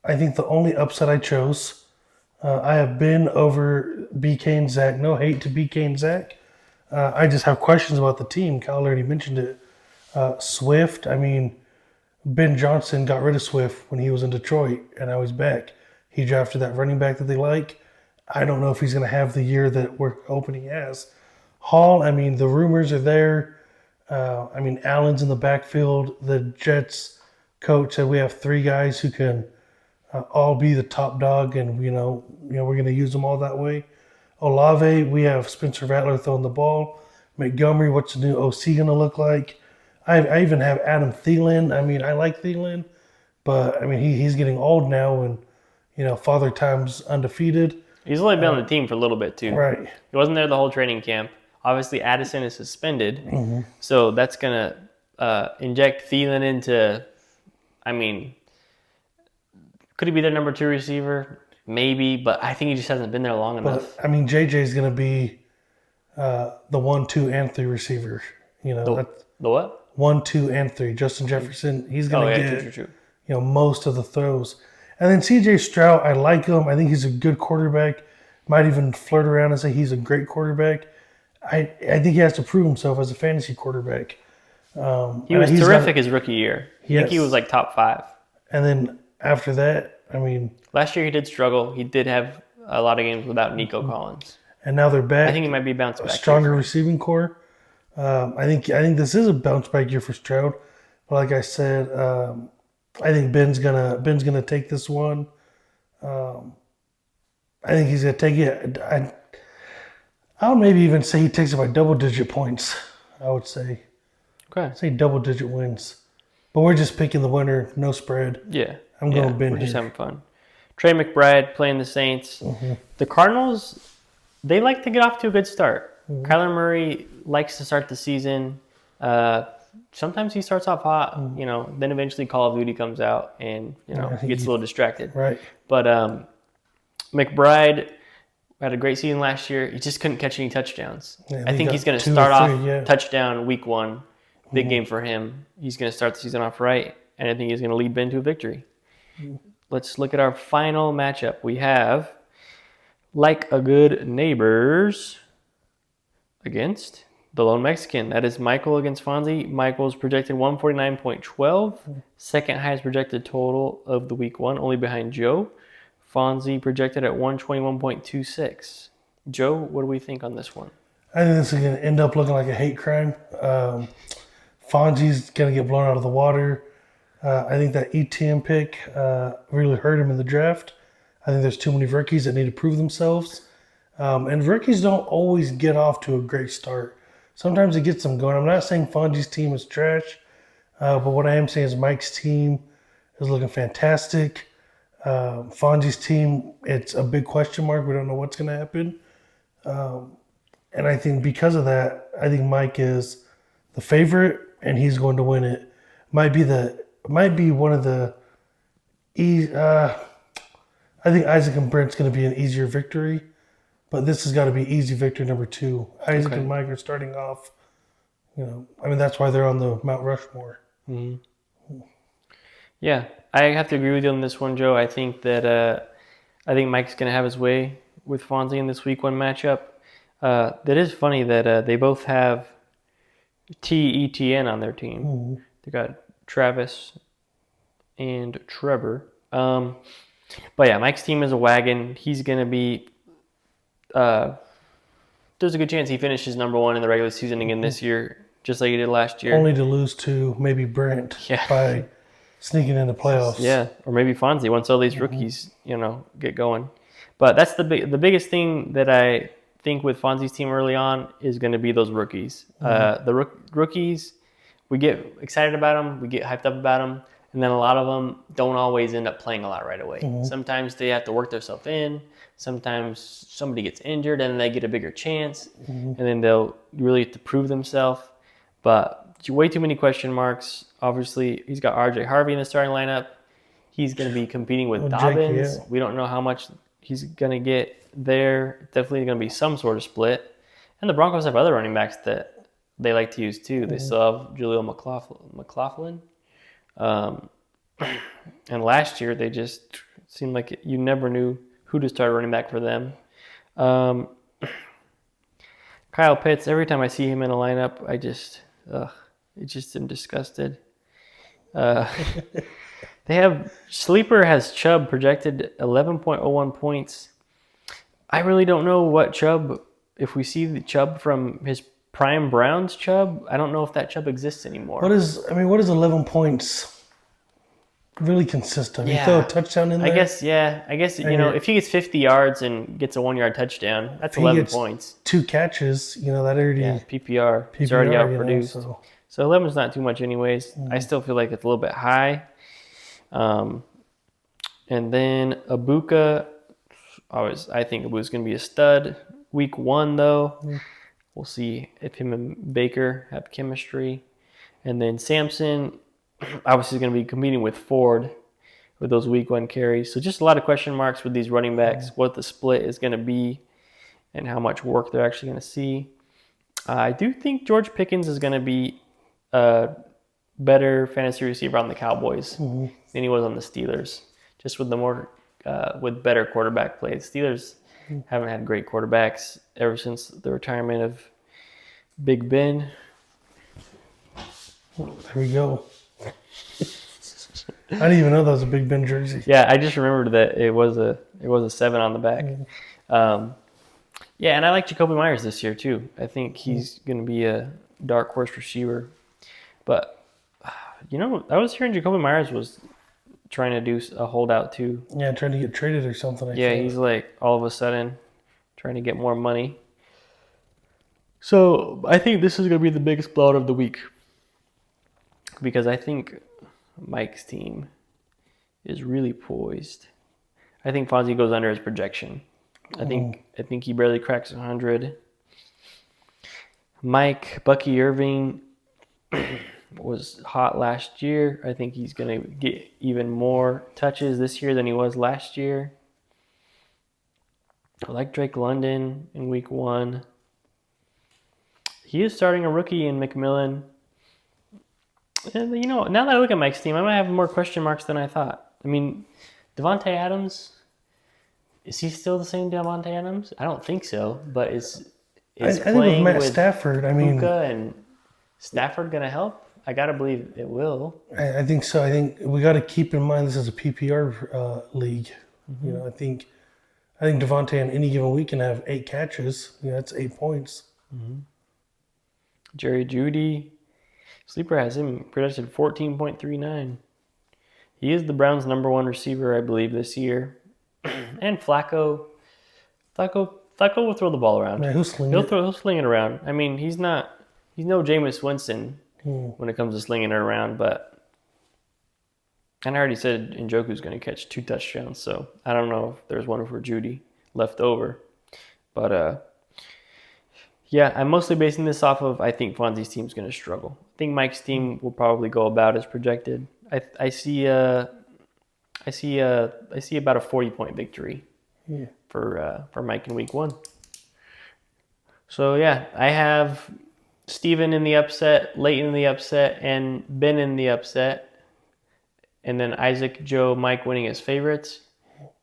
I think, the only upset I chose. I have been over BK and Zach. No hate to BK and Zach. I just have questions about the team. Kyle already mentioned it. Swift, I mean, Ben Johnson got rid of Swift when he was in Detroit, and now he's back. He drafted that running back that they like. I don't know if he's going to have the year that we're hoping he has. Hall, I mean, the rumors are there. Allen's in the backfield. The Jets coach said we have 3 guys who can all be the top dog, and we're going to use them all that way. Olave, we have Spencer Rattler throwing the ball. Montgomery, what's the new OC going to look like? I even have Adam Thielen. I mean, I like Thielen, but I mean he's getting old now, and Father Time's undefeated. He's only been on the team for a little bit too. Right. He wasn't there the whole training camp. Obviously, Addison is suspended, so that's going to inject Thielen into. I mean, could he be their number 2 receiver? Maybe, but I think he just hasn't been there long enough. But I mean, JJ is going to be the 1, 2, and 3 receiver. The what? 1, 2, and 3. Justin Jefferson, he's going to get true. Most of the throws. And then CJ Stroud, I like him. I think he's a good quarterback. Might even flirt around and say he's a great quarterback. I think he has to prove himself as a fantasy quarterback. He was terrific his rookie year. I think he was like top 5. And then after that, I mean, last year he did struggle. He did have a lot of games without Nico Collins. And now they're back. I think he might be bounced back. A stronger receiving core. I think this is a bounce back year for Stroud. But like I said, I think Ben's gonna take this one. I think he's gonna take it. I would maybe even say he takes it by double-digit points. I would say. Okay. Say double-digit wins. But we're just picking the winner, no spread. Yeah. I'm going Ben We're just here. having fun. Trey McBride playing the Saints. The Cardinals, they like to get off to a good start. Kyler Murray likes to start the season. Sometimes he starts off hot, then eventually Call of Duty comes out and, he gets a little distracted. Right. But McBride had a great season last year. He just couldn't catch any touchdowns. Yeah, I think he's going to 2 or start 3, off touchdown week 1. Big game for him. He's going to start the season off right, and I think he's going to lead Ben to a victory. Let's look at our final matchup. We have Like a Good Neighbors against the Lone Mexican. That is Michael against Fonzie. Michael's projected 149.12. Second highest projected total of the week 1, only behind Joe. Fonzie projected at 121.26. Joe, what do we think on this one? I think this is going to end up looking like a hate crime. Fonzie's going to get blown out of the water. I think that ETN pick really hurt him in the draft. I think there's too many rookies that need to prove themselves. And rookies don't always get off to a great start. Sometimes it gets them going. I'm not saying Fonzie's team is trash, but what I am saying is Mike's team is looking fantastic. Fonzie's team, it's a big question mark. We don't know what's going to happen. And I think because of that, I think Mike is the favorite, and he's going to win it. Might be one of the. I think Isaac and Brent's going to be an easier victory, but this has got to be easy victory number 2. Isaac and Mike are starting off. That's why they're on the Mount Rushmore. Mm-hmm. Yeah, I have to agree with you on this one, Joe. I think that Mike's going to have his way with Fonzie in this week 1 matchup. That is funny that they both have TETN on their team. Mm-hmm. They got Travis and Trevor. But yeah, Mike's team is a wagon. He's going to be there's a good chance he finishes number 1 in the regular season again this year, just like he did last year. Only to lose to maybe Brent by sneaking in the playoffs. Yeah, or maybe Fonzie once all these rookies, get going. But that's the biggest thing that I think with Fonzie's team early on is going to be those rookies. The rookies, we get excited about them, we get hyped up about them, and then a lot of them don't always end up playing a lot right away. Sometimes they have to work themselves in. Sometimes somebody gets injured and they get a bigger chance, and then they'll really have to prove themselves. But way too many question marks. Obviously, he's got R.J. Harvey in the starting lineup. He's going to be competing with Dobbins. We don't know how much he's going to get there. Definitely going to be some sort of split. And the Broncos have other running backs that they like to use too. They still have Julio McLaughlin. And last year, they just seemed like you never knew who to start running back for them. Kyle Pitts, every time I see him in a lineup, I just am disgusted. They have Sleeper has Chubb projected 11.01 points. I really don't know what Chubb, if we see the Chubb from his prime Browns Chubb, I don't know if that Chubb exists anymore. What is 11 points really consist of? You throw a touchdown in there? I guess, if he gets 50 yards and gets a 1-yard touchdown, that's 11 points. 2 catches, that already... Yeah, PPR. It's already outproduced. So 11 is not too much anyways. I still feel like it's a little bit high. And then Ibuka, I think Ibuka's going to be a stud. Week 1, though, we'll see if him and Baker have chemistry. And then Samson, obviously, is going to be competing with Ford with those week 1 carries. So just a lot of question marks with these running backs, what the split is going to be and how much work they're actually going to see. I do think George Pickens is going to be a better fantasy receiver on the Cowboys than he was on the Steelers. Just with with better quarterback play. The Steelers haven't had great quarterbacks ever since the retirement of Big Ben. There we go. I didn't even know that was a Big Ben jersey. Yeah, I just remembered that it was a 7 on the back. And I like Jacoby Myers this year too. I think he's going to be a dark horse receiver. But I was hearing Jacoby Myers was trying to do a holdout too. Yeah, trying to get traded or something. He's like all of a sudden trying to get more money. So I think this is going to be the biggest blowout of the week because I think Mike's team is really poised. I think Fonzie goes under his projection. I think he barely cracks 100. Bucky Irving was hot last year. I think he's going to get even more touches this year than he was last year. I like Drake London in week 1. He is starting a rookie in McMillan. And, now that I look at Mike's team, I might have more question marks than I thought. I mean, Davante Adams, is he still the same Davante Adams? I don't think so, but is I think with Matt Stafford, Puka and Stafford going to help? I got to believe it will. I think so. I think we got to keep in mind this is a PPR league. I think Davante in any given week can have 8 catches. That's 8 points. Jerry Jeudy, Sleeper has him projected 14.39. He is the Browns' number 1 receiver, I believe, this year. And Flacco will throw the ball around. Man, he'll sling it around. I mean, he's no Jameis Winston when it comes to slinging it around, and I already said Njoku's going to catch 2 touchdowns, so I don't know if there's one for Jeudy left over. But, I'm mostly basing this off of I think Fonzie's team's going to struggle. I think Mike's team will probably go about as projected. I see about a 40-point victory for Mike in week 1. So I have Steven in the upset, Leighton in the upset, and Ben in the upset. And then Isaac, Joe, Mike winning as favorites.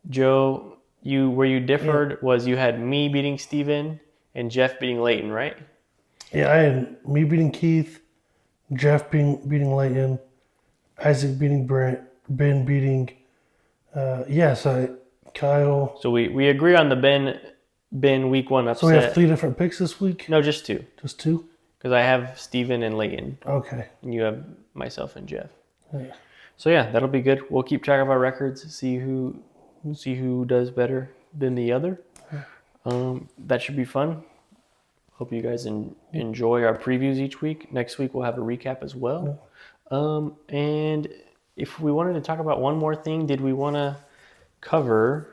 Joe, where you differed was you had me beating Steven and Jeff beating Leighton, right? Yeah, I had me beating Keith, Jeff beating Leighton, Isaac beating Brent, Ben beating Kyle. So we agree on the Ben week 1 upset. So we have 3 different picks this week? No, just 2. Just 2? Because I have Steven and Leighton. Okay. And you have myself and Jeff. Yeah. So that'll be good. We'll keep track of our records, see who does better than the other. That should be fun. Hope you guys enjoy our previews each week. Next week we'll have a recap as well. And if we wanted to talk about one more thing, did we want to cover?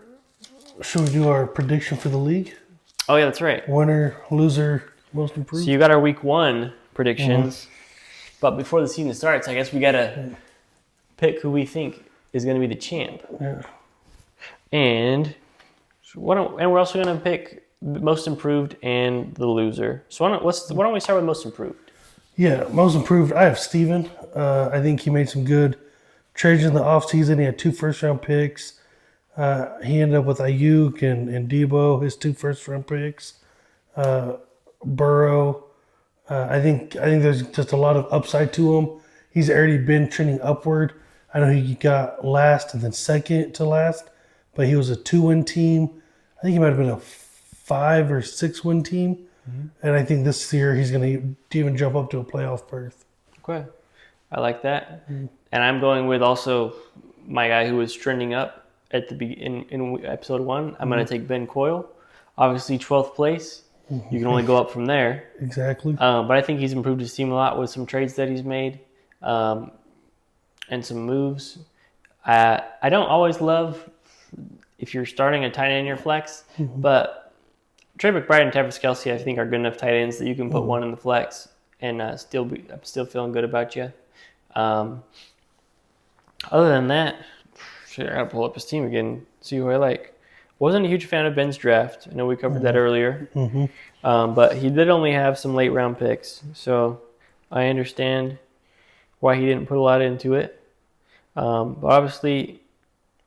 Should we do our prediction for the league? Oh yeah, that's right. Winner, loser, most improved. So you got our week 1 predictions. But before the season starts, I guess we gotta pick who we think is gonna be the champ. Yeah. And we're also gonna pick most improved and the loser. So why don't we start with most improved? Yeah, most improved. I have Steven. I think he made some good trades in the offseason. He had 2 first-round picks. He ended up with Ayuk and Debo, his 2 first-round picks. Burrow. I think there's just a lot of upside to him. He's already been trending upward. I know he got last and then second to last, but he was a 2-win team. I think he might have been a 5 or 6-win team. And I think this year he's going to even jump up to a playoff berth. Okay. I like that. And I'm going with also my guy who was trending up at the in episode 1. I'm going to take Ben Coyle. Obviously 12th place. You can only go up from there. Exactly. But I think he's improved his team a lot with some trades that he's made and some moves. I don't always love if you're starting a tight end in your flex, but Trey McBride and Travis Kelce, I think, are good enough tight ends that you can put one in the flex and I'm still feeling good about you. Other than that, I gotta pull up his team again, see who I like. Wasn't a huge fan of Ben's draft. I know we covered that earlier, but he did only have some late round picks, so I understand why he didn't put a lot into it. But obviously,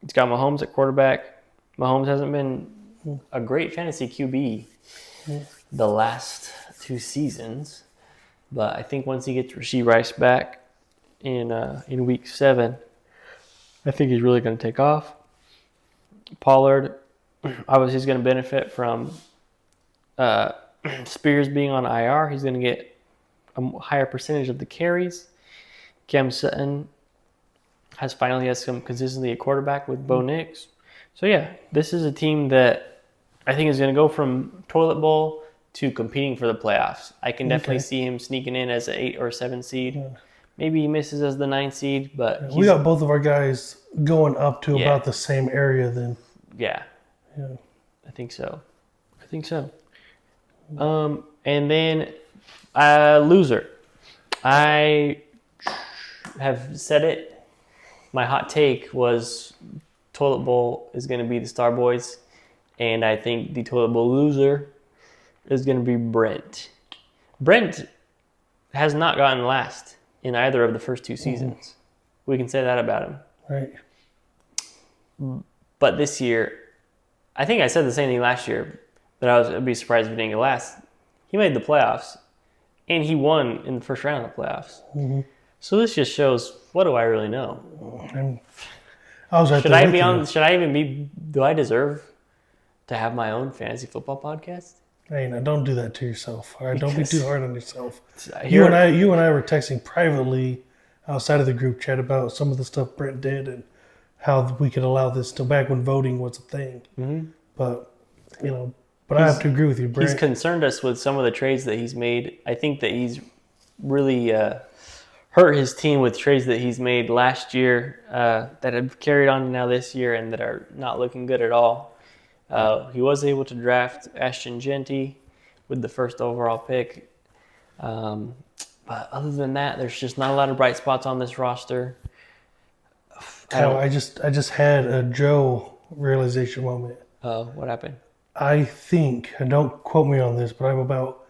he's got Mahomes at quarterback. Mahomes hasn't been a great fantasy QB the last 2 seasons, but I think once he gets Rashee Rice back in week 7, I think he's really going to take off. Pollard, obviously, he's going to benefit from Spears being on IR. He's going to get a higher percentage of the carries. Cam Sutton has some consistency at quarterback with Bo Nix. So, yeah, this is a team that I think is going to go from toilet bowl to competing for the playoffs. I can definitely see him sneaking in as an 8 or 7 seed. Yeah. Maybe he misses as the 9 seed, but we got both of our guys going up to about the same area then. Yeah. I think so. And then loser. I have said it. My hot take was toilet bowl is going to be the Star Boys. And I think the toilet bowl loser is going to be Brent. Brent has not gotten last in either of the first 2 seasons. We can say that about him. Right. But this year, I think I said the same thing last year, that I'd be surprised if he didn't get last. He made the playoffs, and he won in the first round of the playoffs. So this just shows, what do I really know? Should I even be, do I deserve to have my own fantasy football podcast? Hey, now don't do that to yourself. All right, don't be too hard on yourself. You and I were texting privately outside of the group chat about some of the stuff Brent did and how we could allow this to back when voting was a thing. But I have to agree with you, Brent. He's concerned us with some of the trades that he's made. I think that he's really hurt his team with trades that he's made last year that have carried on now this year and that are not looking good at all. He was able to draft Ashton Genty with the first overall pick. But other than that, there's just not a lot of bright spots on this roster. Kyle, I just had a Joe realization moment. Oh, what happened? I think, and don't quote me on this, but I'm about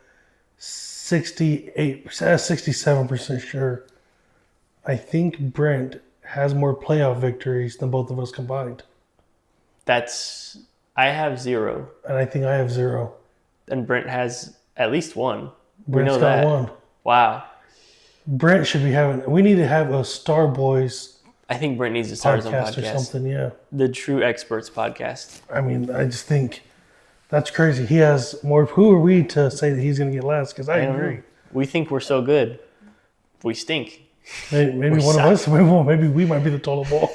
67% sure. I think Brent has more playoff victories than both of us combined. I have 0. And I think I have 0. And Brent has at least 1. Brent's got 1. Wow. Brent should be we need to have a Star Boys. I think Brent needs to start his own podcast. Or something, yeah. The True Experts podcast. I mean, I just think that's crazy. He has more. Who are we to say that he's going to get last? Because I agree. We think we're so good. We stink. Maybe one of us. Maybe we might be the total ball.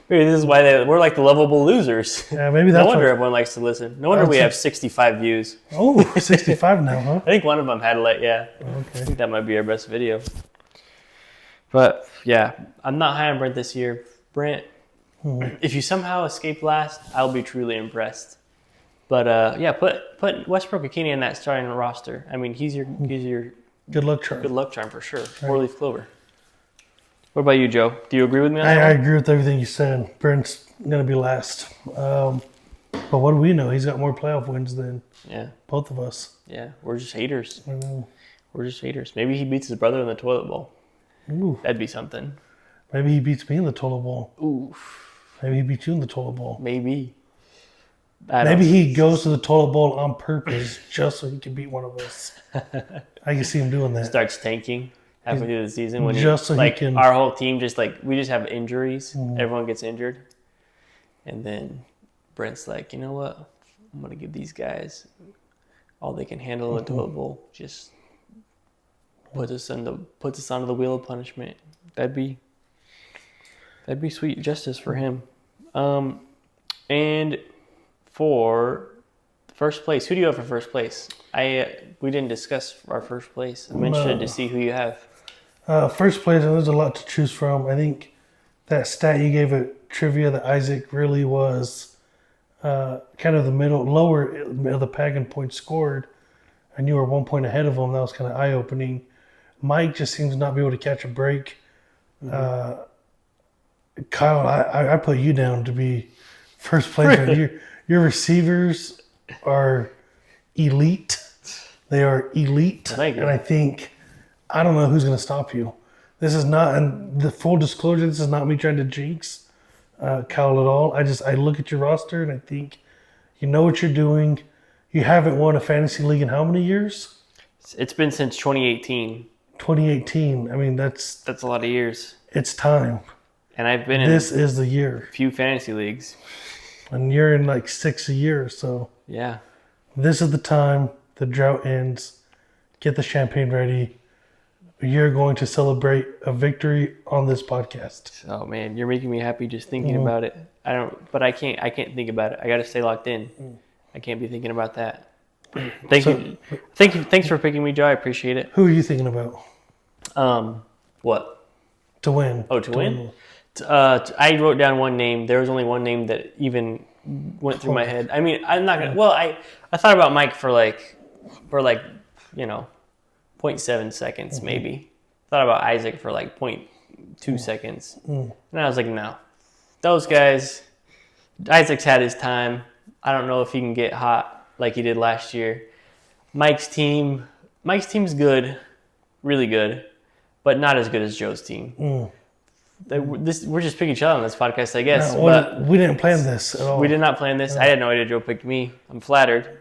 Maybe this is why we're like the lovable losers. Yeah, maybe that's no wonder everyone likes to listen. No wonder we have 65 views. Oh, 65 now, huh? I think one of them had Okay. I think that might be our best video. But yeah, I'm not high on Brent this year. Brent, if you somehow escape last, I'll be truly impressed. But put Westbrook-Ikhine in that starting roster. I mean, he's your Good luck charm. Good luck charm for sure. Four-leaf clover. What about you, Joe? Do you agree with me on I that? agree with everything you said. Brent's going to be last. But what do we know? He's got more playoff wins than Yeah. both of us. Yeah. We're just haters. I know. We're just haters. Maybe he beats his brother in the toilet bowl. Ooh, That'd be something. maybe he beats me in the toilet bowl. Ooh. Maybe he beats you in the toilet bowl. Maybe. Maybe he goes to the toilet bowl on purpose just so he can beat one of us. I can see him doing that. starts tanking halfway through the season when Just so he like can- our whole team we just have injuries. Everyone gets injured, and then Brent's like, you know what? I'm gonna give these guys all they can handle in the toilet bowl. Just puts us onto the wheel of punishment. That'd be sweet justice for him. And for first place, who do you have for first place? We didn't discuss our first place. I'm interested to see who you have. First place, and there's a lot to choose from. I think that stat you gave at trivia that Isaac really was kind of the lower of the pack in points scored, and you were 1 point ahead of him. That was kind of eye-opening. Mike just seems to not be able to catch a break. Kyle, I put you down to be first place. Really? Your receivers are elite. They are elite. Thank you. And I don't know who's going to stop you. This is not, and the full disclosure, this is not me trying to jinx Kyle at all. I look at your roster and I think you know what you're doing. You haven't won a fantasy league in how many years? It's been since 2018. 2018. I mean, That's a lot of years. it's time. And I've been in This is the year. a few fantasy leagues. And you're in like 6 a year. So Yeah. this is the time. The drought ends. Get the champagne ready. You're going to celebrate a victory on this podcast. Oh man, you're making me happy just thinking about it. I can't think about it. I got to stay locked in. I can't be thinking about that. Thanks for picking me, Joe. I appreciate it. Who are you thinking about What? to win? Oh, to win? I wrote down one name. There was only one name that even went through my head. I mean, I'm not gonna. Well, I thought about Mike for 0.7 seconds maybe. Thought about Isaac for 0.2 seconds, and I was like, no, those guys. Isaac's had his time. I don't know if he can get hot like he did last year. Mike's team's good, really good, but not as good as Joe's team. We're just picking each other on this podcast, I guess. No, but we didn't plan this at all. we did not plan this. I had no idea Joe picked me. I'm flattered,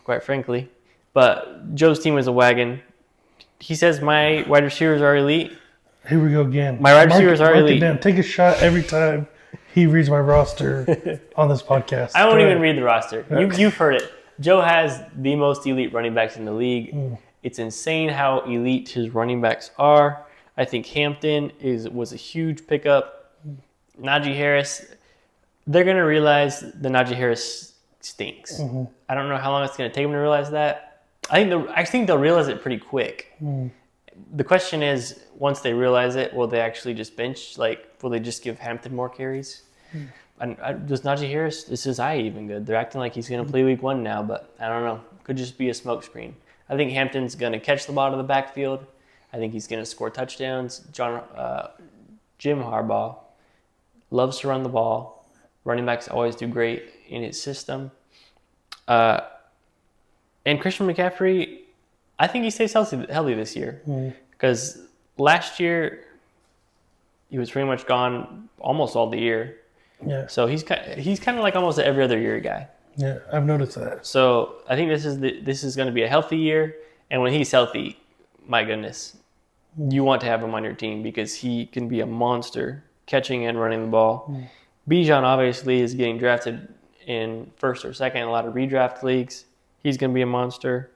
quite frankly. But Joe's team is a wagon. He says my wide receivers are elite. Here we go again. My wide receivers are mark it elite. down. Take a shot every time he reads my roster on this podcast. I won't Go even ahead. read the roster. You've heard it. Joe has the most elite running backs in the league. It's insane how elite his running backs are. I think Hampton was a huge pickup. Najee Harris, they're going to realize the Najee Harris stinks. I don't know how long it's going to take them to realize that. I think they'll realize it pretty quick. The question is, once they realize it, will they actually just bench? Will they just give Hampton more carries? And does Najee Harris, is his eye even good? They're acting like he's going to play week 1 now, but I don't know. Could just be a smokescreen. I think Hampton's going to catch the ball out of the backfield. I think he's going to score touchdowns. Jim Harbaugh loves to run the ball. Running backs always do great in his system. And Christian McCaffrey, I think he stays healthy this year. Because last year, he was pretty much gone almost all the year. Yeah, So he's kind of like almost every other year guy. yeah, I've noticed that. So I think this is going to be a healthy year. And when he's healthy, my goodness, you want to have him on your team because he can be a monster catching and running the ball. Bijan obviously is getting drafted in first or second in a lot of redraft leagues. He's going to be a monster.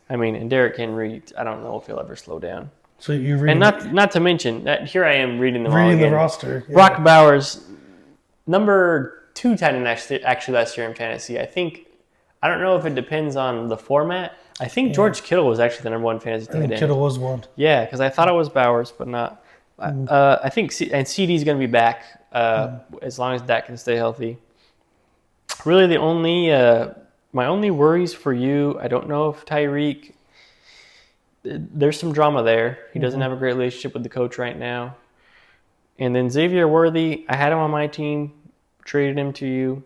I mean, and Derrick Henry, I don't know if he'll ever slow down. So you're reading, And not to mention that here I am reading them all reading again. the roster. Yeah. Brock Bowers, number 2 tight end actually last year in fantasy. I don't know if it depends on the format. I think George Kittle was actually the number 1 fantasy I tight think end. Kittle was one. Yeah, because I thought it was Bowers, but not. I think and CD's going to be back as long as Dak can stay healthy. Really, my only worries for you, I don't know if Tyreek there's some drama there. He doesn't have a great relationship with the coach right now. And then Xavier Worthy, I had him on my team, traded him to you.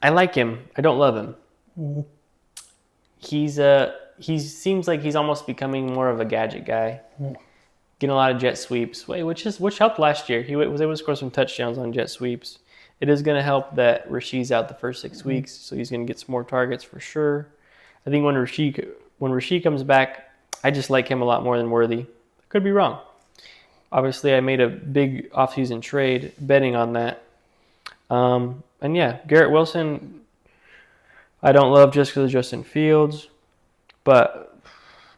I like him. I don't love him. Mhm. He seems like he's almost becoming more of a gadget guy. Getting a lot of jet sweeps, which helped last year. He was able to score some touchdowns on jet sweeps. It is going to help that Rashid's out the first 6 weeks, so he's going to get some more targets for sure. I think when Rashid comes back, I just like him a lot more than Worthy. Could be wrong. Obviously, I made a big offseason trade betting on that. And yeah, Garrett Wilson, I don't love just because of Justin Fields, but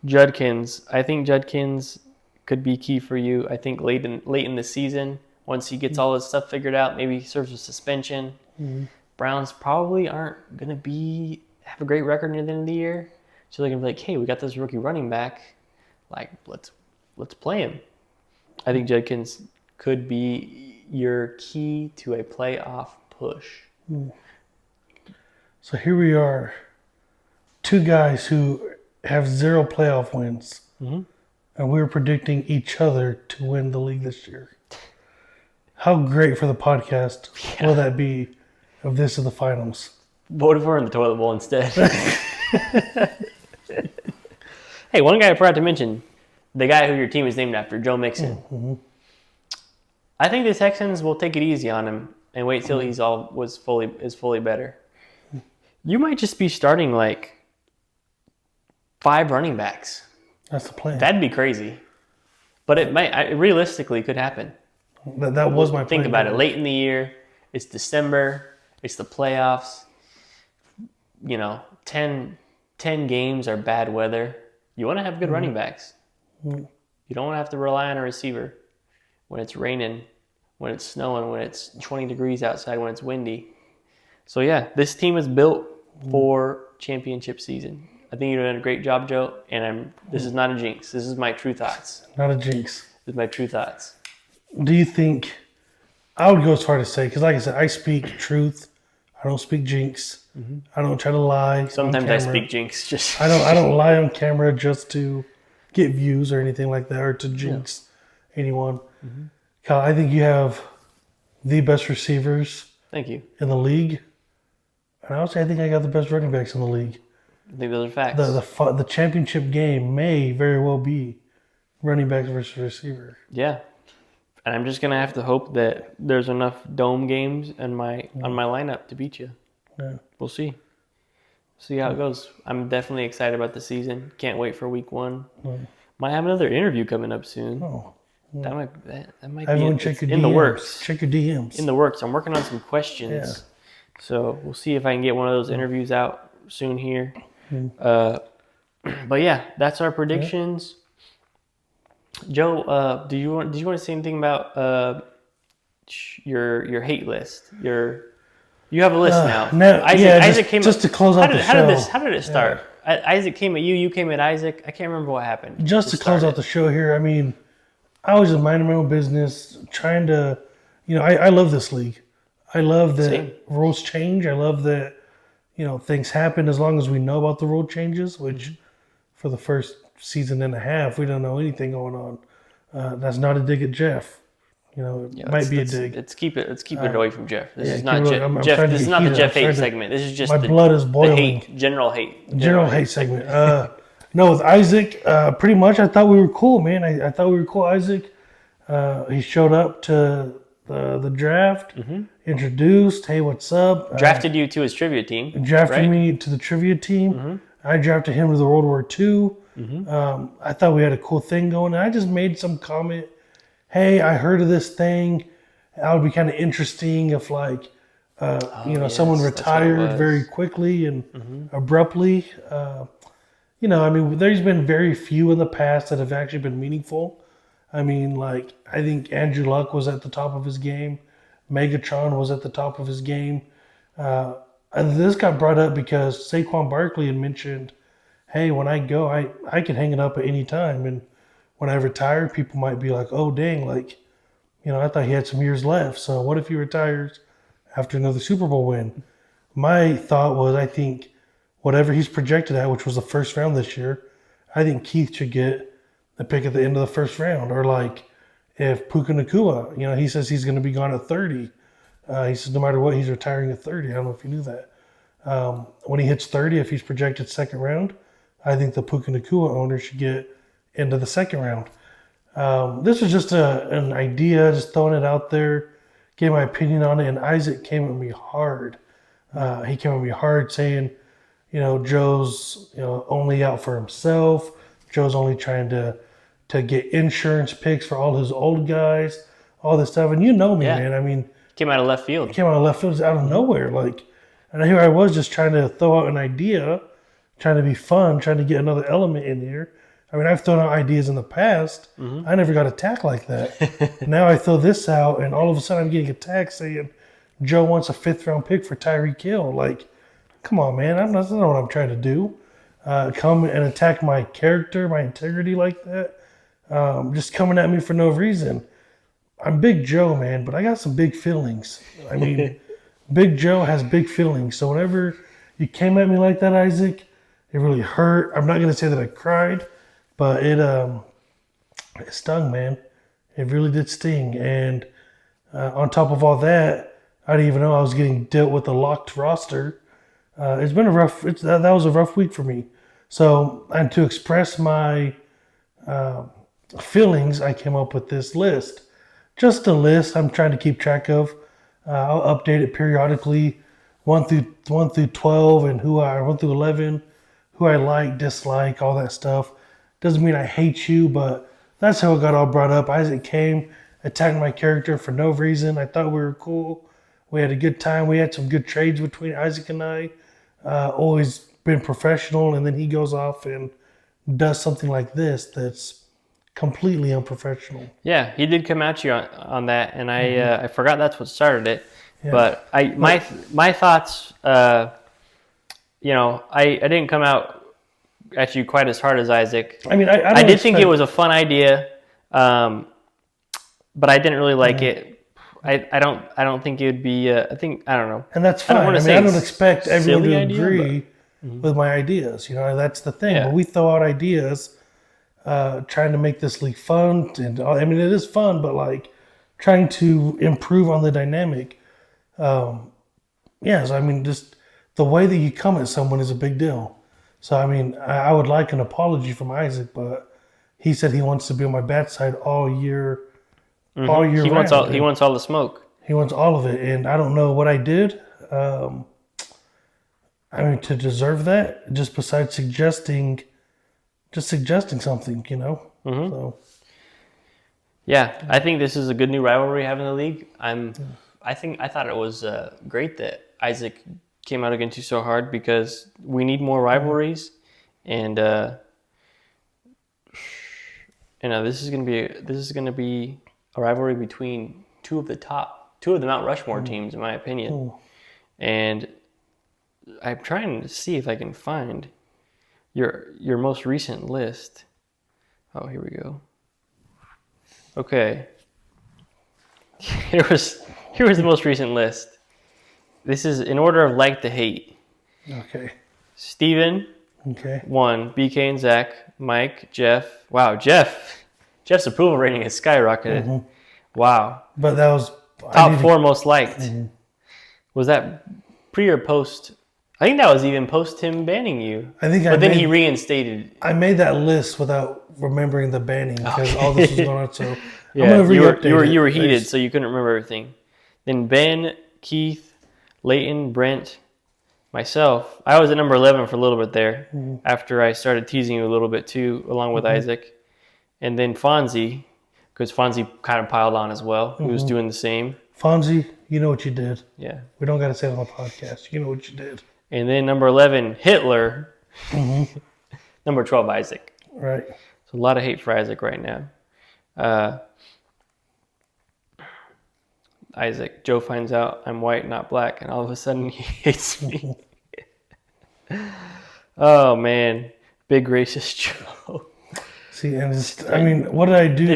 Judkins, I think Judkins could be key for you. I think late in the season, once he gets all his stuff figured out, maybe he serves a suspension. Mm-hmm. Browns probably aren't going to have a great record near the end of the year. So they're going to be like, hey, we got this rookie running back. Like, let's play him. I think Judkins could be your key to a playoff push. So here we are, two guys who have 0 playoff wins, and we're predicting each other to win the league this year. How great for the podcast will that be if this is the finals? What if we're in the toilet bowl instead? Hey, one guy I forgot to mention, the guy who your team is named after, Joe Mixon. Mm-hmm. I think the Texans will take it easy on him and wait till he's fully better. You might just be starting like 5 running backs. That's the plan. That'd be crazy, but it realistically could happen. That was my plan. Think about it. Late in the year, it's December, it's the playoffs. 10 games are bad weather. You want to have good running backs. You don't want to have to rely on a receiver when it's raining, when it's snowing, when it's 20 degrees outside, when it's windy. So yeah, this team is built for championship season. I think you're doing a great job, Joe, and this is not a jinx. This is my true thoughts. Not a jinx. This is my true thoughts. Do you think, I would go as far to say, because like I said, I speak truth. I don't speak jinx. I don't try to lie. Sometimes I speak jinx. I don't lie on camera just to get views or anything like that, or to jinx anyone. Kyle, I think you have the best receivers Thank you. in the league. And I would say I think I got the best running backs in the league. I think those are facts. The championship game may very well be running backs versus receiver. Yeah. And I'm just going to have to hope that there's enough dome games on my lineup to beat you. Yeah. We'll see. See how it goes. I'm definitely excited about the season. Can't wait for week 1. Might have another interview coming up soon. Oh. That might be Everyone check your DMs. in the works. Check your DMs. In the works. I'm working on some questions. Yeah. So we'll see if I can get one of those interviews out soon here. But yeah, that's our predictions. Joe, did you want to say anything about your hate list? You have a list now. No, Isaac came just to close out the show. How did it start? Isaac came at you. You came at Isaac. I can't remember what happened. Just to close out the show here, I mean, I was just minding my own business, trying to, I love this league. I love that rules change. I love that, things happen as long as we know about the rule changes, which for the first season and a half, we don't know anything going on. That's not a dig at Jeff. It might be a dig. Let's keep it away from Jeff. This is not I'm Jeff. This is not the Jeff hate segment. This is just my blood is boiling. General hate. General hate segment. No, with Isaac, pretty much I thought we were cool, man. I thought we were cool. Isaac, he showed up to the draft, introduced, hey, what's up? Drafted you to his trivia team. Drafted me to the trivia team. I drafted him to the World War II. I thought we had a cool thing going. I just made some comment. Hey, I heard of this thing. That would be kind of interesting if, like, someone retired very quickly and abruptly. There's been very few in the past that have actually been meaningful. I think Andrew Luck was at the top of his game. Megatron was at the top of his game. And this got brought up because Saquon Barkley had mentioned, hey, when I go, I can hang it up at any time. And when I retire, people might be like, oh, dang, I thought he had some years left. So what if he retires after another Super Bowl win? My thought was, I think whatever he's projected at, which was the first round this year, I think Keith should get the pick at the end of the first round. Or like if Puka Nakua, he says he's going to be gone at 30. He says no matter what, he's retiring at 30. I don't know if you knew that. When he hits 30, if he's projected second round, I think the Puka Nakua owner should get into the second round. This was just an idea, just throwing it out there, gave my opinion on it, and Isaac came at me hard. He came at me hard saying, Joe's only out for himself. Joe's only trying to get insurance picks for all his old guys, all this stuff. And me, man. I mean, came out of left field. Out of nowhere. And here I was just trying to throw out an idea, trying to be fun, trying to get another element in here. I mean, I've thrown out ideas in the past. Mm-hmm. I never got attacked like that. Now I throw this out, and all of a sudden I'm getting attacked saying Joe wants a 5th-round pick for Tyreek Hill. Come on, man. That's not what I'm trying to do. Come and attack my character, my integrity like that. Just coming at me for no reason. I'm Big Joe, man, but I got some big feelings. I mean, Big Joe has big feelings. So whenever you came at me like that, Isaac, it really hurt. I'm not going to say that I cried, but it stung, man. It really did sting. And on top of all that, I didn't even know I was getting dealt with a locked roster. It's been that was a rough week for me. So, and to express my feelings, I came up with this list. Just a list I'm trying to keep track of. I'll update it periodically, 1 through 12, and 1 through 11, who I like, dislike, all that stuff. Doesn't mean I hate you, but that's how it got all brought up. Isaac came, attacked my character for no reason. I thought we were cool. We had a good time. We had some good trades between Isaac and I. Always been professional, and then he goes off and does something like this that's completely unprofessional. Yeah, he did come at you on that, and I forgot that's what started it. Yeah. But my thoughts, I didn't come out at you quite as hard as Isaac. I mean, I did think it was a fun idea, but I didn't really like it. I don't think it would be. I don't know. And that's fine. I don't expect everyone to agree with my ideas. That's the thing. Yeah. But we throw out ideas, trying to make this league fun, and I mean it is fun, but trying to improve on the dynamic. So I mean, just the way that you come at someone is a big deal. So I mean, I would like an apology from Isaac, but he said he wants to be on my bad side all year. Mm-hmm. All year round. He wants all the smoke. He wants all of it, and I don't know what I did. I mean, to deserve that, just besides suggesting something, Mm-hmm. So, yeah, I think this is a good new rivalry having the league. I thought it was great that Isaac came out against you so hard because we need more rivalries, and this is gonna be a rivalry between two of the Mount Rushmore teams, in my opinion. And I'm trying to see if I can find your most recent list. Oh, here we go. Okay. Here was the most recent list. This is in order of like to hate. Okay. Steven. Okay. 1. BK and Zach. Mike. Jeff. Wow, Jeff's approval rating has skyrocketed. Mm-hmm. Wow. But that was top 4 most liked. Mm-hmm. Was that pre or post? I think that was even post him banning you. Then he reinstated. I made that list without remembering the banning because all this was going on. So yeah, I'm gonna you were heated, so you couldn't remember everything. Then Ben, Keith, Leighton, Brent, myself. I was at number 11 for a little bit there after I started teasing you a little bit too, along with Isaac. And then Fonzie, because Fonzie kind of piled on as well. He was doing the same. Fonzie, you know what you did. Yeah. We don't got to say it on the podcast. You know what you did. And then number 11, Hitler. Number 12, Isaac. Right. So a lot of hate for Isaac right now. Isaac, Joe finds out I'm white, not black, and all of a sudden he hates me. Oh, man. Big racist Joe. See, and what did I do?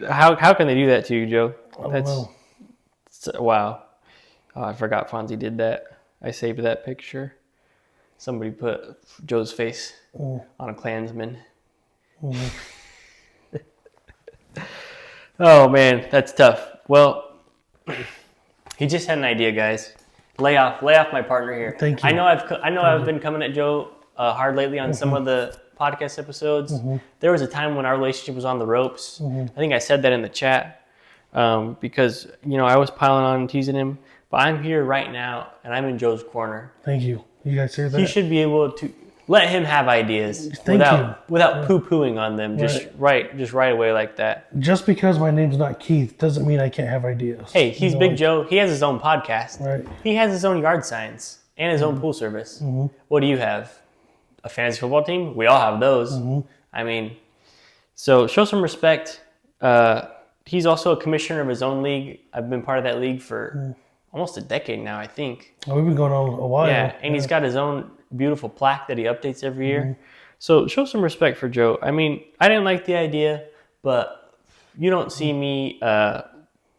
How can they do that to you, Joe? I don't know. Wow. Oh, I forgot Fonzie did that. I saved that picture. Somebody put Joe's face on a Klansman. Oh man, that's tough. Well, he just had an idea, guys. Lay off my partner here. Thank you. I know I've been coming at Joe hard lately on some of the podcast episodes. There was a time when our relationship was on the ropes. I think I said that in the chat because I was piling on and teasing him. But I'm here right now, and I'm in Joe's corner. Thank you. You guys hear that? He should be able to let him have ideas without poo-pooing on them just right away like that. Just because my name's not Keith doesn't mean I can't have ideas. Hey, he's Big Joe. He has his own podcast. Right. He has his own yard signs and his own pool service. What do you have? A fantasy football team? We all have those. I mean, so show some respect. He's also a commissioner of his own league. I've been part of that league for almost a decade now, I think. Oh, we've been going on a while. Yeah, and he's got his own beautiful plaque that he updates every year. So show some respect for Joe. I mean, I didn't like the idea, but you don't see me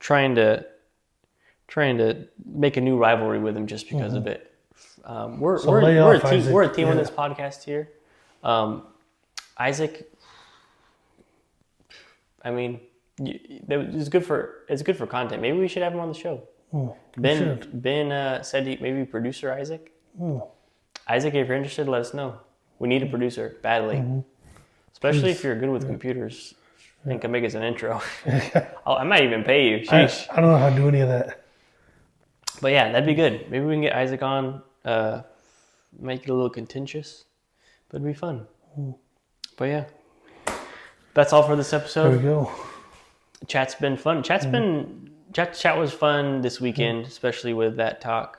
trying to make a new rivalry with him just because of it. We're a team on this podcast here. Isaac, I mean, it's good for content. Maybe we should have him on the show. Ben said maybe producer Isaac. Isaac, if you're interested, let us know. We need a producer badly, especially if you're good with computers and can make us an intro. I might even pay you. Sheesh. I don't know how to do any of that. But yeah, that'd be good. Maybe we can get Isaac on. Make it a little contentious, but it'd be fun. But yeah, that's all for this episode. There we go. Chat's been fun. Chat was fun this weekend, especially with that talk.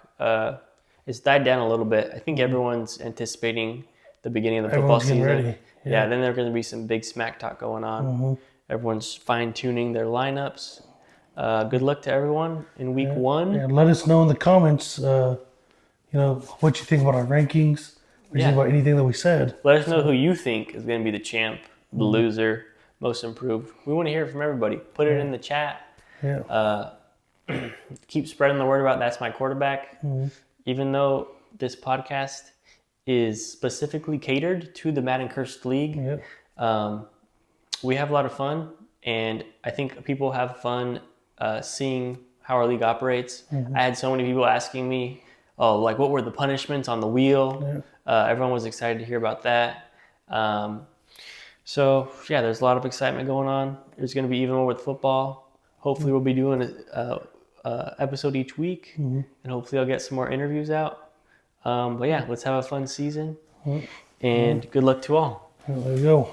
It's died down a little bit. I think everyone's anticipating the beginning of the football season. Ready. Yeah, then there's going to be some big smack talk going on. Everyone's fine-tuning their lineups. Good luck to everyone in week 1. Yeah, let us know in the comments, what you think about our rankings. What you think about anything that we said. Let us know who you think is going to be the champ, the loser, most improved. We want to hear from everybody. Put it in the chat. Yeah. Keep spreading the word about That's My Quarterback. Even though this podcast is specifically catered to the Madden Cursed League, we have a lot of fun, and I think people have fun seeing how our league operates. I had so many people asking me, what were the punishments on the wheel? Everyone was excited to hear about that. So there's a lot of excitement going on. There's going to be even more with football. Hopefully we'll be doing a episode each week, and hopefully I'll get some more interviews out. But let's have a fun season, and good luck to all. There you go.